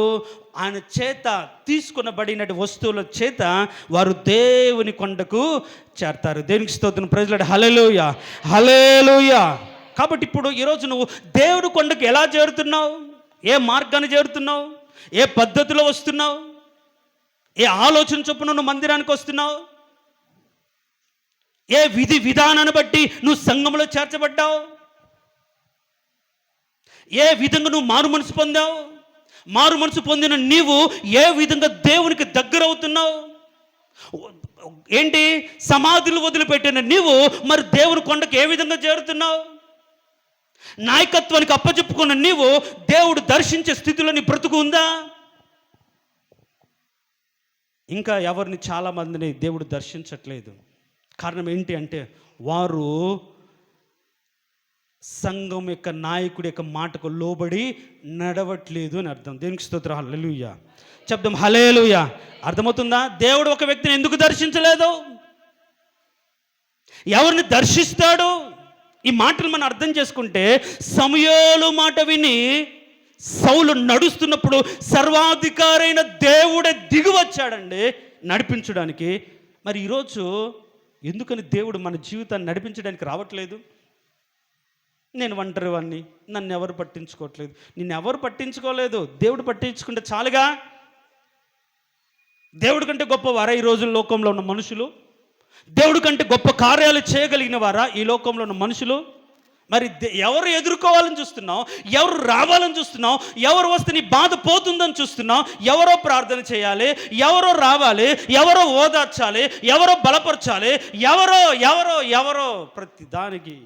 ఆయన చేత తీసుకునబడిన వస్తువుల చేత వారు దేవుని కొండకు చేరతారు. దేవునికి స్తోత్రం, ప్రజలాడు, హల్లెలూయా, హల్లెలూయా. కాబట్టి ఇప్పుడు ఈరోజు నువ్వు దేవుడి కొండకు ఎలా చేరుతున్నావు? ఏ మార్గాన్ని చేరుతున్నావు? ఏ పద్ధతిలో వస్తున్నావు? ఏ ఆలోచన చొప్పున నువ్వు మందిరానికి వస్తున్నావు? ఏ విధి విధానాన్ని బట్టి నువ్వు సంఘంలో చేర్చబడ్డావు? ఏ విధంగా నువ్వు మారు మనసు పొందావు? మారు మనసు పొందిన నీవు ఏ విధంగా దేవునికి దగ్గర అవుతున్నావు? ఏంటి, సమాధులు వదిలిపెట్టిన నీవు మరి దేవుని కొండకు ఏ విధంగా చేరుతున్నావు? నాయకత్వానికి అప్పచెప్పుకున్న నీవు దేవుడు దర్శించే స్థితిలో నీ బ్రతుకు ఉందా? ఇంకా ఎవరిని చాలామందిని దేవుడు దర్శించట్లేదు. కారణం ఏంటి అంటే వారు సంఘం యొక్క నాయకుడి యొక్క మాటకు లోబడి నడవట్లేదు అని అర్థం. దేవునికి స్తోత్రం, హల్లెలూయా. చెప్దాం, హల్లెలూయా. అర్థమవుతుందా? దేవుడు ఒక వ్యక్తిని ఎందుకు దర్శించలేదు? ఎవరిని దర్శిస్తాడు? ఈ మాటలు మనం అర్థం చేసుకుంటే, సమూయేలు మాట విని సౌలు నడుస్తున్నప్పుడు సర్వాధికారైన దేవుడే దిగి వచ్చాడండి నడిపించడానికి. మరి ఈరోజు ఎందుకని దేవుడు మన జీవితాన్ని నడిపించడానికి రావట్లేదు? నేను ఒంటరి వాడిని, నన్ను ఎవరు పట్టించుకోవట్లేదు. నిన్ను ఎవరు పట్టించుకోలేదు, దేవుడు పట్టించుకుంటే చాలుగా. దేవుడి కంటే గొప్పవారా ఈ రోజు లోకంలో ఉన్న మనుషులు? దేవుడి కంటే గొప్ప కార్యాలు చేయగలిగిన వారా ఈ లోకంలో ఉన్న మనుషులు? మరి ఎవరు ఎదుర్కోవాలని చూస్తున్నావు? ఎవరు రావాలని చూస్తున్నావు? ఎవరు వస్తే నీ బాధ పోతుందని చూస్తున్నావు? ఎవరో ప్రార్థన చేయాలి, ఎవరో రావాలి, ఎవరో ఓదార్చాలి, ఎవరో బలపరచాలి, ఎవరో ఎవరో ఎవరో ప్రతి దానికి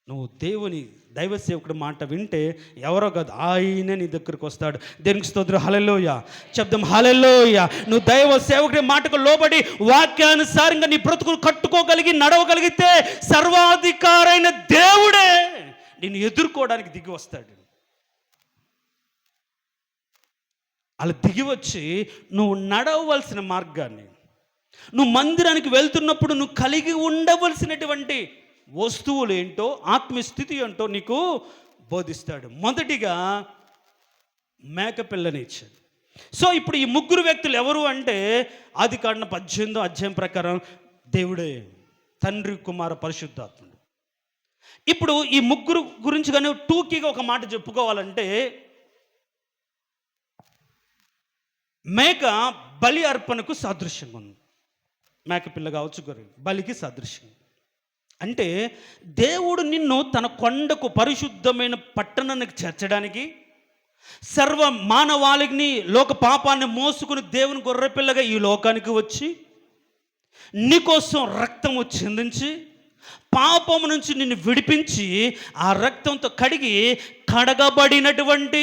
నువ్వు దేవుని దైవ సేవకుడి మాట వింటే ఎవరో కాదు, ఆయనే నీ దగ్గరకు వస్తాడు. దేవునికి స్తోత్రం, హల్లెలూయా. చెప్దాం, హల్లెలూయా. నువ్వు దైవ సేవకుడి మాటకు లోబడి వాక్యానుసారంగా నీ బ్రతుకులు కట్టుకోగలిగి నడవగలిగితే సర్వాధికారైన దేవుడే నిన్ను ఎదుర్కోవడానికి దిగి వస్తాడు. అలా దిగి వచ్చి నువ్వు నడవలసిన మార్గాన్ని, నువ్వు మందిరానికి వెళ్తున్నప్పుడు నువ్వు కలిగి ఉండవలసినటువంటి వస్తువులు ఏంటో, ఆత్మీయ స్థితి ఏంటో నీకు బోధిస్తాడు. మొదటిగా మేకపిల్లని ఇచ్చాడు. సో ఇప్పుడు ఈ 3 వ్యక్తులు ఎవరు అంటే ఆదికాండం 18వ అధ్యాయం ప్రకారం దేవుడే, తండ్రి, కుమార, పరిశుద్ధాత్ముడు. ఇప్పుడు ఈ 3 గురించి కానీ టూకీగా ఒక మాట చెప్పుకోవాలంటే, మేక బలి అర్పణకు సాదృశ్యంగా ఉంది. మేకపిల్ల కావచ్చు, గొర్రె బలికి సాదృశ్యం. అంటే దేవుడు నిన్ను తన కొండకు, పరిశుద్ధమైన పట్టణానికి చేర్చడానికి, సర్వ మానవాళిని, లోక పాపాన్ని మోసుకుని దేవుని గొర్రెపిల్లగా ఈ లోకానికి వచ్చి నీకోసం రక్తము చిందించి పాపము నుంచి నిన్ను విడిపించి ఆ రక్తంతో కడగబడినటువంటి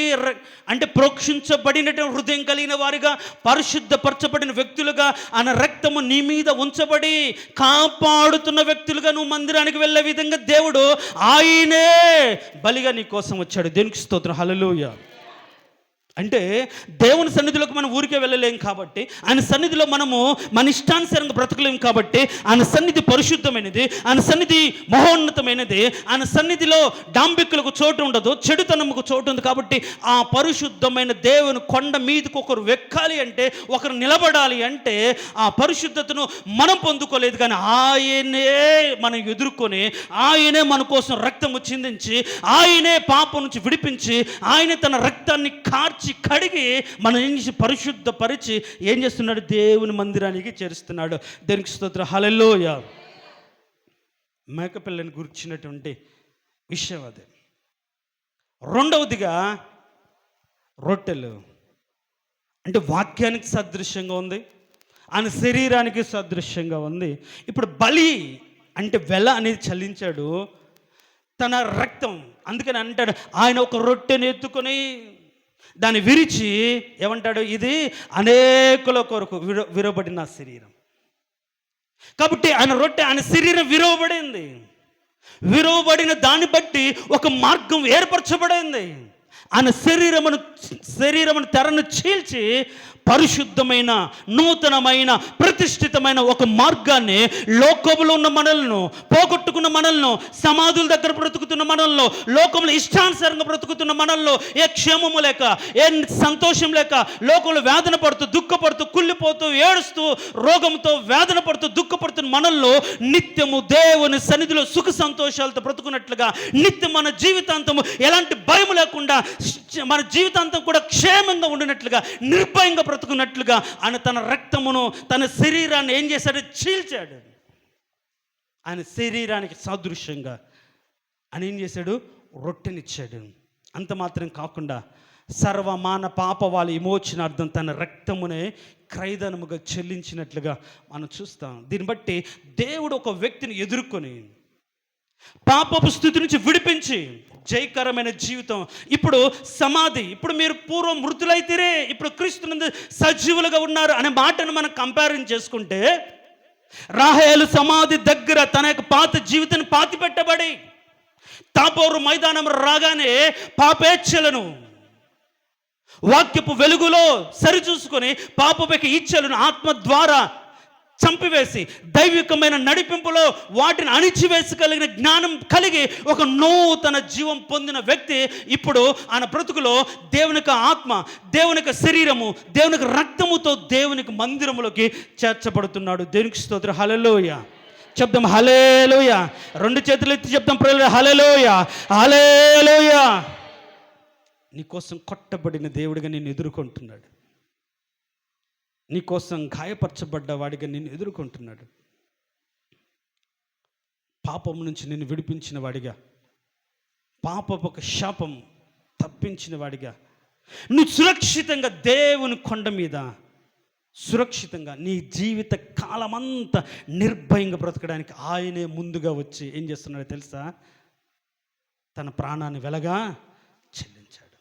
అంటే ప్రోక్షించబడినటువంటి హృదయం కలిగిన వారిగా, పరిశుద్ధపరచబడిన వ్యక్తులుగా, ఆయన రక్తము నీ మీద ఉంచబడి కాపాడుతున్న వ్యక్తులుగా నువ్వు మందిరానికి వెళ్ళే విధంగా దేవుడు ఆయనే బలిగా నీ కోసం వచ్చాడు. దేనికి స్తోత్రం, హల్లెలూయా. అంటే దేవుని సన్నిధిలోకి మనం ఊరికే వెళ్ళలేం కాబట్టి, ఆయన సన్నిధిలో మనము మన ఇష్టానుసారంగా బ్రతకలేం కాబట్టి, ఆయన సన్నిధి పరిశుద్ధమైనది, ఆయన సన్నిధి మహోన్నతమైనది, ఆయన సన్నిధిలో డాంబికులకు చోటు ఉండదు, చెడుతనముకు చోటు ఉంది. కాబట్టి ఆ పరిశుద్ధమైన దేవుని కొండ మీదకి ఒకరు వెక్కాలి అంటే, ఒకరు నిలబడాలి అంటే ఆ పరిశుద్ధతను మనం పొందుకోలేదు, కానీ ఆయనే మనం ఎదుర్కొని, ఆయనే మన కోసం రక్తము చిందించి, ఆయనే పాపం నుంచి విడిపించి, ఆయనే తన రక్తాన్ని కార్చి కడిగి మనం ఏం చేసి పరిశుద్ధపరిచి ఏం చేస్తున్నాడు, దేవుని మందిరానికి చేరుస్తున్నాడు. దేనికి స్తోత్రం, హల్లెలూయా. మేకపిల్లని గురించినటువంటి విషయం అదే. రెండవదిగా రొట్టెలు అంటే వాక్యానికి సదృశ్యంగా ఉంది, ఆయన శరీరానికి సదృశ్యంగా ఉంది. ఇప్పుడు బలి అంటే వెల అనేది చెల్లించాడు, తన రక్తం. అందుకని అంటాడు, ఆయన ఒక రొట్టెని ఎత్తుకొని దాన్ని విరిచి ఏమంటాడు, ఇది అనేకుల కొరకు విరవబడిన శరీరం. కాబట్టి ఆయన రొట్టె, ఆయన శరీరం విరవబడిన దాన్ని బట్టి ఒక మార్గం ఏర్పరచబడింది. ఆయన శరీరమును తెరను చీల్చి పరిశుద్ధమైన, నూతనమైన, ప్రతిష్ఠితమైన ఒక మార్గాన్ని లోకంలో ఉన్న మనలను, పోగొట్టుకున్న మనలను, సమాధుల దగ్గర బ్రతుకుతున్న మనల్లో, లోకంలో ఇష్టానుసారంగా బ్రతుకుతున్న మనల్లో ఏ క్షేమము లేక, ఏ సంతోషం లేక, లోకంలో వేదన పడుతూ, దుఃఖపడుతూ, కుళ్ళిపోతూ, ఏడుస్తూ, రోగంతో వేదన పడుతూ, దుఃఖపడుతున్న మనల్లో నిత్యము దేవుని సన్నిధిలో సుఖ సంతోషాలతో బ్రతుకున్నట్లుగా, నిత్యం మన జీవితాంతము ఎలాంటి భయం లేకుండా, మన జీవితాంతం కూడా క్షేమంగా ఉండినట్లుగా, నిర్భయంగా బ్రతుకున్నట్లుగా ఆయన తన రక్తమును, తన శరీరాన్ని ఏం చేశాడు, చీల్చాడు. ఆయన శరీరానికి సాదృశ్యంగా ఆయన ఏం చేశాడు, రొట్టెనిచ్చాడు. అంత మాత్రం కాకుండా సర్వమాన పాపవాళ్ళ విమోచనార్థం తన రక్తమునే క్రయధనముగా చెల్లించినట్లుగా మనం చూస్తాం. దీన్ని బట్టి దేవుడు ఒక వ్యక్తిని ఎదుర్కొని పాపపు స్థితి నుంచి విడిపించి జయకరమైన జీవితం. ఇప్పుడు సమాధి, ఇప్పుడు మీరు పూర్వం మృతులైతేరే ఇప్పుడు క్రీస్తునందు సజీవులుగా ఉన్నారు అనే మాటను మనం కంపారిజన్ చేసుకుంటే, రాహేలు సమాధి దగ్గర తన యొక్క పాత జీవితాన్ని పాతిపెట్టబడి తాబోరు మైదానం రాగానే పాపేచ్ఛలను వాక్యపు వెలుగులో సరిచూసుకొని పాపపు ఇచ్ఛలను ఆత్మ ద్వారా చంపివేసి, దైవికమైన నడిపింపులో వాటిని అణిచివేసగలిగిన జ్ఞానం కలిగి ఒక నూతన జీవం పొందిన వ్యక్తి ఇప్పుడు ఆయన బ్రతుకులో దేవునికి ఆత్మ, దేవునికి శరీరము, దేవునికి రక్తముతో దేవునికి మందిరములోకి చేర్చబడుతున్నాడు. దేవునికి స్తోత్రం, హల్లెలూయా. చెప్దాం హల్లెలూయా. రెండు చేతులు ఎత్తి చెప్దాం హల్లెలూయా, హల్లెలూయా. నీకోసం కొట్టబడిన దేవుడిగా నిన్ను ఎదుర్కొంటున్నాడు, నీకోసం గాయపరచబడ్డ వాడిగా నిన్ను ఎదుర్కొంటున్నాడు, పాపం నుంచి నిన్ను విడిపించిన వాడిగా, పాపపు ఒక శాపం తప్పించిన వాడిగా, నువ్వు సురక్షితంగా దేవుని కొండ మీద సురక్షితంగా నీ జీవిత కాలమంతా నిర్భయంగా బ్రతకడానికి ఆయనే ముందుగా వచ్చి ఏం చేస్తున్నాడో తెలుసా, తన ప్రాణాన్ని వెలగా చెల్లించాడు,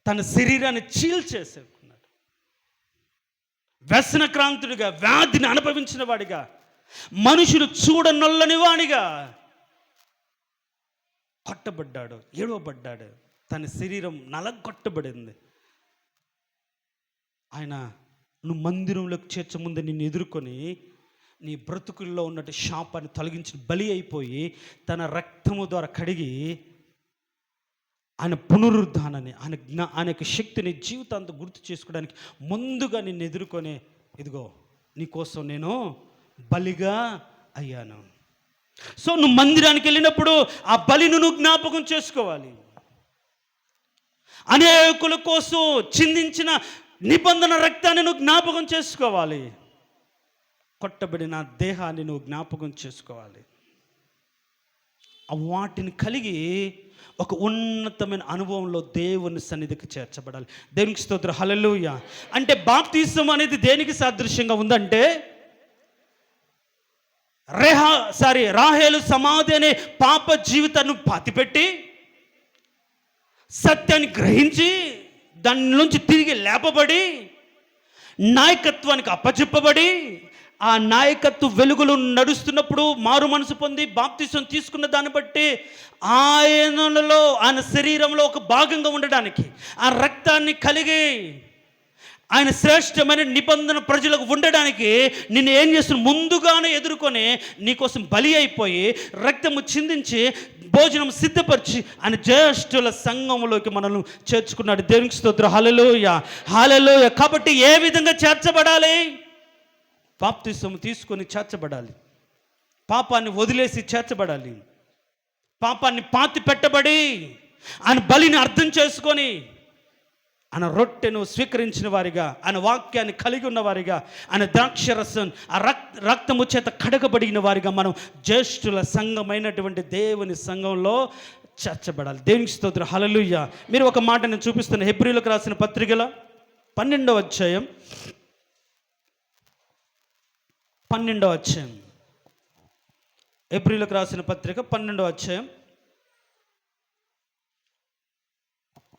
తన శరీరాన్ని చీల్చేశాడు. వ్యసనక్రాంతుడిగా, వ్యాధిని అనుభవించిన వాడిగా, మనుషులు చూడనొల్లని వాడిగా కొట్టబడ్డాడు, ఏడవబడ్డాడు, తన శరీరం నలగొట్టబడింది. ఆయన నువ్వు మందిరంలోకి చేర్చముందే నిన్ను ఎదుర్కొని నీ బ్రతుకుల్లో ఉన్నట్టు శాపాన్ని తొలగించిన బలి అయిపోయి తన రక్తము ద్వారా కడిగి ఆయన పునరుద్ధానాన్ని, ఆయన యొక్క శక్తిని జీవితాంతం గుర్తు చేసుకోవడానికి ముందుగా నిన్ను ఎదుర్కొనే, ఇదిగో నీకోసం నేను బలిగా అయ్యాను. సో నువ్వు మందిరానికి వెళ్ళినప్పుడు ఆ బలిని నువ్వు జ్ఞాపకం చేసుకోవాలి. అనేకుల కోసం చిందించిన నిబంధన రక్తాన్ని నువ్వు జ్ఞాపకం చేసుకోవాలి. కొట్టబడిన దేహాన్ని నువ్వు జ్ఞాపకం చేసుకోవాలి. వాటిని కలిగి ఒక ఉన్నతమైన అనుభవంలో దేవుని సన్నిధికి చేర్చబడాలి. దేవునికి స్తోత్రం, హల్లెలూయా. అంటే బాప్తిసం అనేది దేనికి సాదృశ్యంగా ఉందంటే, రాహేలు సమాధి అనే పాప జీవితాన్ని పాతిపెట్టి సత్యాన్ని గ్రహించి దాని నుంచి తిరిగి లేపబడి నాయకత్వానికి అప్పచెప్పబడి ఆ నాయకత్వ వెలుగులు నడుస్తున్నప్పుడు మారు మనసు పొంది బాప్తిసం తీసుకున్న దాన్ని బట్టి ఆయనలో, ఆయన శరీరంలో ఒక భాగంగా ఉండడానికి, ఆ రక్తాన్ని కలిగి ఆయన శ్రేష్టమైన నిబంధన ప్రజలకు ఉండడానికి నిన్ను ఏం చేస్తున్న ముందుగానే ఎదుర్కొని నీకోసం బలి అయిపోయి రక్తము చిందించి భోజనం సిద్ధపరిచి ఆయన జ్యేష్ఠుల సంఘంలోకి మనల్ని చేర్చుకున్నాడు. దేవునికి స్తోత్రం, హల్లెలూయా, హల్లెలూయా. కాబట్టి ఏ విధంగా చేర్చబడాలి? బాప్తిసం తీసుకొని చేర్చబడాలి. పాపాన్ని వదిలేసి చేర్చబడాలి. పాపాన్ని పాతి పెట్టబడి ఆయన బలిని అర్థం చేసుకొని ఆయన రొట్టెను స్వీకరించిన వారిగా, ఆయన వాక్యాన్ని కలిగి ఉన్న వారిగా, ఆయన ద్రాక్షరసం ఆ రక్తము చేత కడగబడిన వారిగా మనం జ్యేష్ఠుల సంఘమైనటువంటి దేవుని సంఘంలో చేర్చబడాలి. దేవునికి స్తోత్రం, హల్లెలూయా. మీరు ఒక మాట నేను చూపిస్తాను. హెబ్రీయులకు రాసిన పత్రికలో 12వ అధ్యాయం 12వ అధ్యాయం, హెబ్రీయులకు రాసిన పత్రిక 12వ అధ్యాయం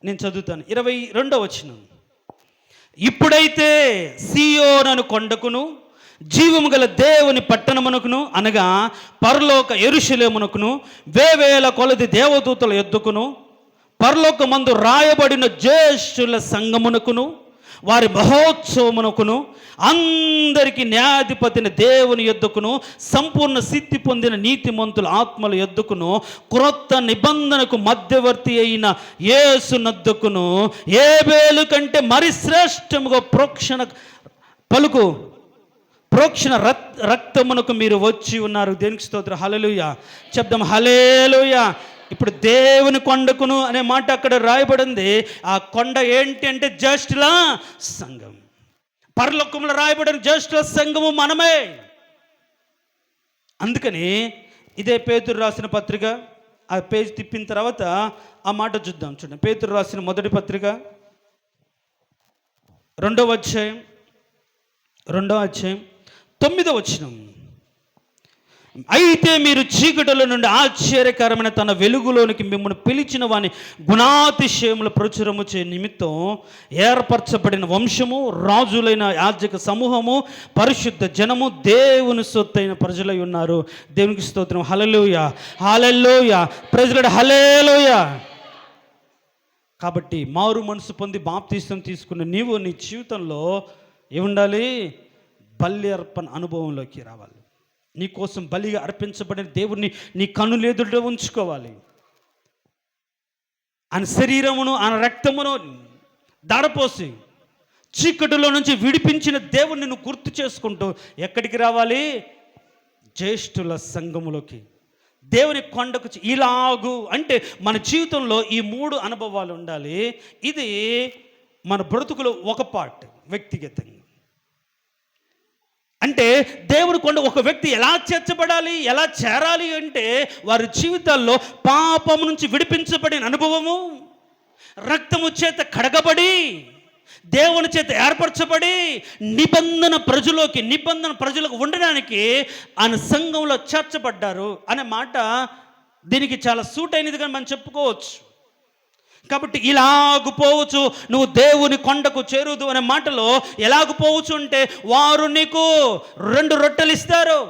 నేను చదువుతాను. 22వ వచనం. ఇప్పుడైతే సీయోను కొండకును జీవము గల దేవుని పట్టణమునకును అనగా పరలోక యెరూషలేమునకును వేవేల కొలది దేవదూతల యొద్దకును పరలోకమందు రాయబడిన జ్యేష్ఠుల సంఘమునకును వారి మహోత్సవమునకును అందరికీ న్యాయాధిపతిని దేవుని యొద్దకును సంపూర్ణ సిద్ధి పొందిన నీతిమంతుల ఆత్మల యొద్దకును క్రొత్త నిబంధనకు మధ్యవర్తి అయిన యేసు నొద్దకును ఏబేలు కంటే మరి శ్రేష్టముగా ప్రోక్షణ రక్తమునకు మీరు వచ్చి ఉన్నారు. దేనికి స్తోత్రం, హల్లెలూయా. చెప్దాం, హల్లెలూయా. ఇప్పుడు దేవుని కొండకును అనే మాట అక్కడ రాయబడింది. ఆ కొండ ఏంటి అంటే జ్యేష్ఠుల సంఘం. పరలోకంలో రాయబడిన జ్యేష్ఠుల సంఘము మనమే. అందుకని ఇదే పేతురు రాసిన పత్రిక, ఆ పేజ్ తిప్పిన తర్వాత ఆ మాట చూద్దాం. చూడండి, పేతురు రాసిన మొదటి పత్రిక 2వ అధ్యాయం 9వ వచనం. అయితే మీరు చీకటిలో నుండి ఆశ్చర్యకరమైన తన వెలుగులోనికి మిమ్మల్ని పిలిచిన వాని గుణాతిశయముల ప్రచురము చే నిమిత్తం ఏర్పరచబడిన వంశము, రాజులైన యాజక సమూహము, పరిశుద్ధ జనము, దేవుని సొత్తైన ప్రజలై ఉన్నారు. దేవునికి స్తోత్రం, హల్లెలూయా, హల్లెలూయా. ప్రజలు హల్లెలూయా. కాబట్టి మారు మనసు పొంది బాప్తిసం తీసుకున్న నీవు నీ జీవితంలో ఏముండాలి? బలి అర్పణ అనుభవంలోకి రావాలి. నీ కోసం బలిగా అర్పించబడిన దేవుణ్ణి నీ కన్నులెదుట ఉంచుకోవాలి. ఆయన శరీరమును, ఆయన రక్తమును దారపోసి చీకటిలో నుంచి విడిపించిన దేవుణ్ణి నువ్వు గుర్తు చేసుకుంటూ ఎక్కడికి రావాలి? జ్యేష్ఠుల సంఘములోకి, దేవుని కొండకు. ఇలాగు అంటే మన జీవితంలో ఈ 3 అనుభవాలు ఉండాలి. ఇది మన బ్రతుకులో ఒక పార్ట్. వ్యక్తిగతంగా అంటే దేవుని కొండ ఒక వ్యక్తి ఎలా చేర్చబడాలి, ఎలా చేరాలి అంటే వారి జీవితాల్లో పాపం నుంచి విడిపించబడిన అనుభవము, రక్తము చేత కడగబడి దేవుని చేత ఏర్పరచబడి నిబంధన ప్రజలకు ఉండడానికి ఆయన సంఘంలో చేర్చబడ్డారు అనే మాట దీనికి చాలా సూట్ అయినదిగా మనం చెప్పుకోవచ్చు. కాబట్టి ఇలాగు పోవచ్చు, నువ్వు దేవుని కొండకు చేరుదు అనే మాటలో ఎలాగు పోవచ్చు అంటే, వారు నీకు 2 రొట్టెలు ఇస్తారు.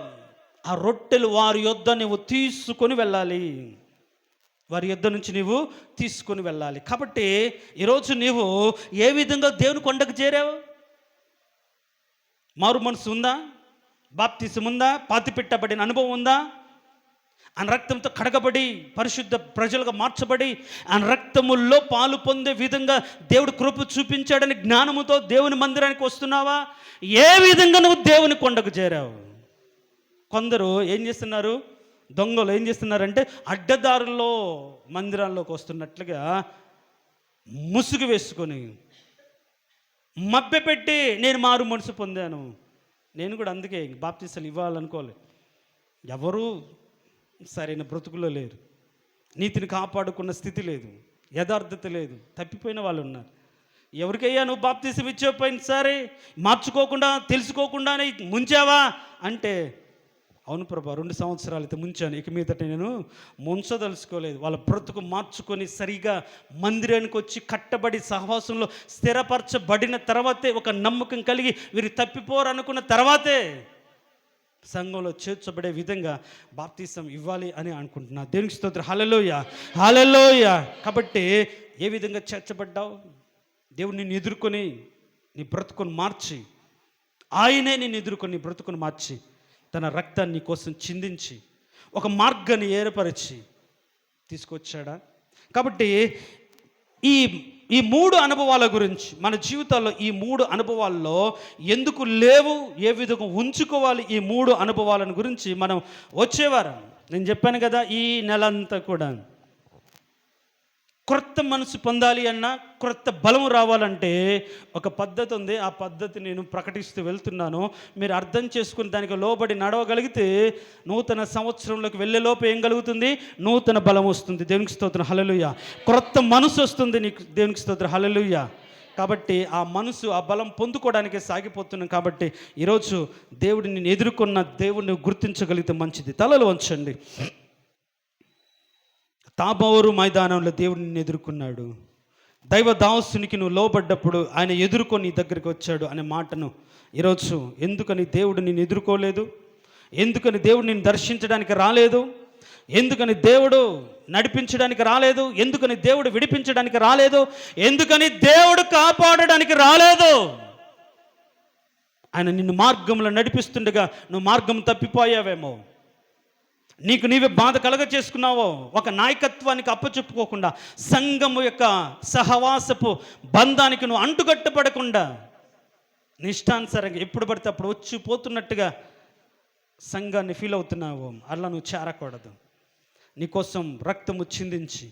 ఆ రొట్టెలు వారి యొద్ద నువ్వు తీసుకొని వెళ్ళాలి. వారి యొద్ద నుంచి నీవు తీసుకొని వెళ్ళాలి. కాబట్టి ఈరోజు నీవు ఏ విధంగా దేవుని కొండకు చేరావు? మారు మనసు ఉందా? బాప్తిసం ఉందా? పాతిపెట్టబడిన అనుభవం ఉందా? ఆయన రక్తంతో కడగబడి పరిశుద్ధ ప్రజలుగా మార్చబడి ఆయన రక్తముల్లో పాలు పొందే విధంగా దేవుడు కృప చూపించాడని జ్ఞానముతో దేవుని మందిరానికి వస్తున్నావా? ఏ విధంగా నువ్వు దేవుని కొండకు చేరావు? కొందరు ఏం చేస్తున్నారు? దొంగలు ఏం చేస్తున్నారంటే అడ్డదారుల్లో మందిరాల్లోకి వస్తున్నట్లుగా ముసుగు వేసుకొని మభ్యపెట్టి నేను మారు మనసు పొందాను. నేను కూడా అందుకే బాప్తిసాలు ఇవ్వాలనుకోలే. ఎవరు సరైన బ్రతుకులో లేరు. నీతిని కాపాడుకున్న స్థితి లేదు, యథార్థత లేదు, తప్పిపోయిన వాళ్ళు ఉన్నారు. ఎవరికయ్యా నువ్వు బాప్తీసం ఇచ్చేపోయిన సరే మార్చుకోకుండా తెలుసుకోకుండానే ముంచావా అంటే, అవును ప్రభా 2 సంవత్సరాలు అయితే ముంచాను, ఇక మీదట నేను ముంచదలుచుకోలేదు. వాళ్ళ బ్రతుకు మార్చుకొని సరిగా మందిరానికి వచ్చి కట్టబడి సహవాసంలో స్థిరపరచబడిన తర్వాతే, ఒక నమ్మకం కలిగి వీరు తప్పిపోరు అనుకున్న తర్వాతే సంఘంలో చేర్చబడే విధంగా బాప్తీసం ఇవ్వాలి అని అనుకుంటున్నా. దేవునికి స్తోత్రం. హల్లెలూయా, హల్లెలూయా. కాబట్టి ఏ విధంగా చేర్చబడ్డావు? దేవుడు నిన్ను ఎదుర్కొని నీ బ్రతుకుని మార్చి, ఆయనే నిన్ను ఎదుర్కొని నీ బ్రతుకుని మార్చి తన రక్తాన్ని నీ కోసం చిందించి ఒక మార్గాన్ని ఏర్పరిచి తీసుకొచ్చాడా? కాబట్టి ఈ 3 అనుభవాల గురించి మన జీవితాల్లో, ఈ 3 అనుభవాల్లో ఎందుకు లేవు, ఏ విధంగా ఉంచుకోవాలి, ఈ 3 అనుభవాలను గురించి మనం వచ్చేవారం నేను చెప్పాను కదా. ఈ నెల అంతా కూడా క్రొత్త మనసు పొందాలి అన్నా, క్రొత్త బలం రావాలంటే ఒక పద్ధతి ఉంది. ఆ పద్ధతి నేను ప్రకటిస్తూ వెళ్తున్నాను. మీరు అర్థం చేసుకుని దానికి లోబడి నడవగలిగితే నూతన సంవత్సరంలోకి వెళ్ళేలోపు ఏం కలుగుతుంది? నూతన బలం వస్తుంది. దేవునికి స్తోత్రం. హల్లెలూయా. క్రొత్త మనసు వస్తుంది నీకు. దేవునికి స్తోత్రం. హల్లెలూయా. కాబట్టి ఆ మనసు, ఆ బలం పొందుకోవడానికే సాగిపోతున్నాం. కాబట్టి ఈరోజు దేవుడిని ఎదుర్కొన్న దేవుడిని గుర్తించగలిగితే మంచిది. తలలు వంచండి. తాబోరు మైదానంలో దేవుడిని ఎదుర్కొన్నాడు. దైవ దాసునికి నువ్వు లోబడ్డప్పుడు ఆయన ఎదుర్కొని నీ దగ్గరికి వచ్చాడు అనే మాటను ఈరోజు ఎందుకని దేవుడు నిన్ను ఎదుర్కోలేదు? ఎందుకని దేవుడు నిన్ను దర్శించడానికి రాలేదు? ఎందుకని దేవుడు నడిపించడానికి రాలేదు? ఎందుకని దేవుడు విడిపించడానికి రాలేదు? ఎందుకని దేవుడు కాపాడడానికి రాలేదు? ఆయన నిన్ను మార్గంలో నడిపిస్తుండగా నువ్వు మార్గం తప్పిపోయావేమో, నీకు నీవే బాధ కలగ చేసుకున్నావో, ఒక నాయకత్వానికి అప్పచెప్పుకోకుండా, సంఘము యొక్క సహవాసపు బంధానికి నువ్వు అంటుకట్టపడకుండా నీ ఇష్టానుసారంగా ఎప్పుడు పడితే అప్పుడు వచ్చి పోతున్నట్టుగా సంఘాన్ని ఫీల్ అవుతున్నావు. అలా నువ్వు చేరకూడదు. నీకోసం రక్తము చిందించి,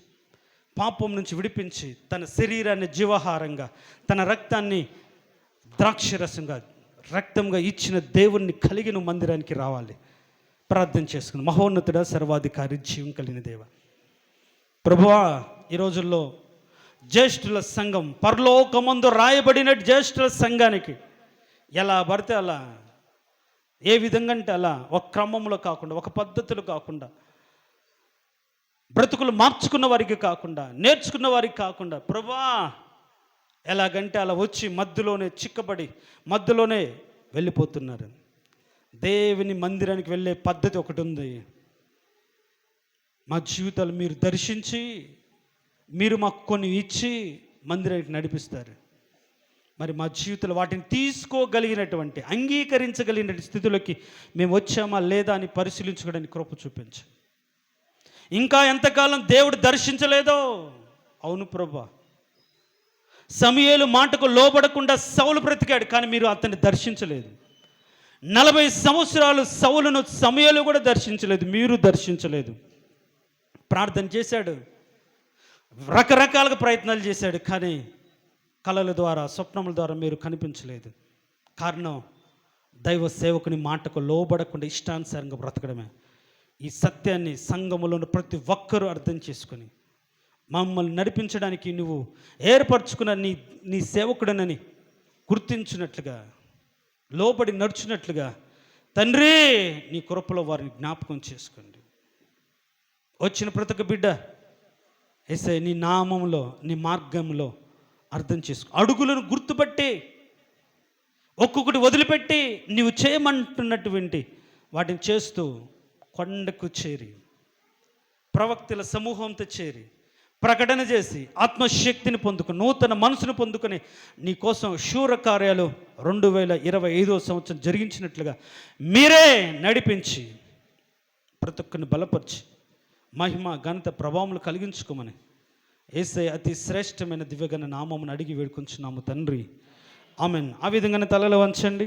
పాపం నుంచి విడిపించి, తన శరీరాన్ని జీవాహారంగా, తన రక్తాన్ని ద్రాక్షరసంగా, రక్తంగా ఇచ్చిన దేవుణ్ణి కలిగి నువ్వు మందిరానికి రావాలి. ప్రార్థన చేసుకుని, మహోన్నతుడ, సర్వాధికారి, జీవం కలిగిన దేవ, ప్రభువా, ఈ రోజుల్లో జ్యేష్ఠుల సంఘం, పరలోకమందు రాయబడిన జ్యేష్ఠుల సంఘానికి ఎలా పడితే అలా, ఏ విధంగా అంటే అలా, ఒక క్రమంలో కాకుండా, ఒక పద్ధతులు కాకుండా, బ్రతుకులు మార్చుకున్న వారికి కాకుండా, నేర్చుకున్న వారికి కాకుండా, ప్రభువా ఎలాగంటే అలా వచ్చి మధ్యలోనే చిక్కబడి మధ్యలోనే వెళ్ళిపోతున్నారు. దేవుని మందిరానికి వెళ్ళే పద్ధతి ఒకటి ఉంది. మా జీవితాలు మీరు దర్శించి, మీరు మాకు కొన్ని ఇచ్చి మందిరానికి నడిపిస్తారు. మరి మా జీవితంలో వాటిని తీసుకోగలిగినటువంటి, అంగీకరించగలిగిన స్థితిలోకి మేము వచ్చామా లేదా అని పరిశీలించుకోవడానికి కృప చూపించు. ఇంకా ఎంతకాలం దేవుడు దర్శించలేదో? అవును ప్రభువా, సమూయేలు మాటకు లోబడకుండా సౌలు బ్రతికాడు, కానీ మీరు అతన్ని దర్శించలేదు. 40 సంవత్సరాలు సౌలును సమూయేలు కూడా దర్శించలేదు, మీరు దర్శించలేదు. ప్రార్థన చేశాడు, రకరకాలుగా ప్రయత్నాలు చేశాడు, కానీ కళల ద్వారా, స్వప్నముల ద్వారా మీరు కనిపించలేదు. కారణం దైవ సేవకుని మాటకు లోబడకుండా ఇష్టానుసారంగా బ్రతకడమే. ఈ సత్యాన్ని సంఘములోని ప్రతి ఒక్కరూ అర్థం చేసుకొని మమ్మల్ని నడిపించడానికి నువ్వు ఏర్పరచుకున్న నీ సేవకుడనని గుర్తించినట్లుగా, లోబడి నడుచున్నట్లుగా తండ్రి నీ కృపలో వారిని జ్ఞాపకం చేసుకోండి. వచ్చిన ప్రతి ఒక్క బిడ్డ యేసయ్య నీ నామంలో, నీ మార్గంలో అర్థం చేసుకో. అడుగులను గుర్తుపట్టి, ఒక్కొక్కటి వదిలిపెట్టి నీవు చేయమంటున్నటువంటి వాటిని చేస్తూ కొండకు చేరి, ప్రవక్తల సమూహంతో చేరి, ప్రకటన చేసి, ఆత్మశక్తిని పొందుకొని, నూతన మనసును పొందుకొని నీ కోసం శూర కార్యాలు 2025వ సంవత్సరం జరిగించినట్లుగా మీరే నడిపించి ప్రతి ఒక్కరిని బలపరిచి మహిమ ఘనత ప్రభావములు కలిగించుకోమని యేసయ్య అతి శ్రేష్టమైన దివ్యగణ నామమును అడిగి వేడుకొంచున్నాము తండ్రి. ఆమెన్. ఆ విధంగానే తలలు వంచండి.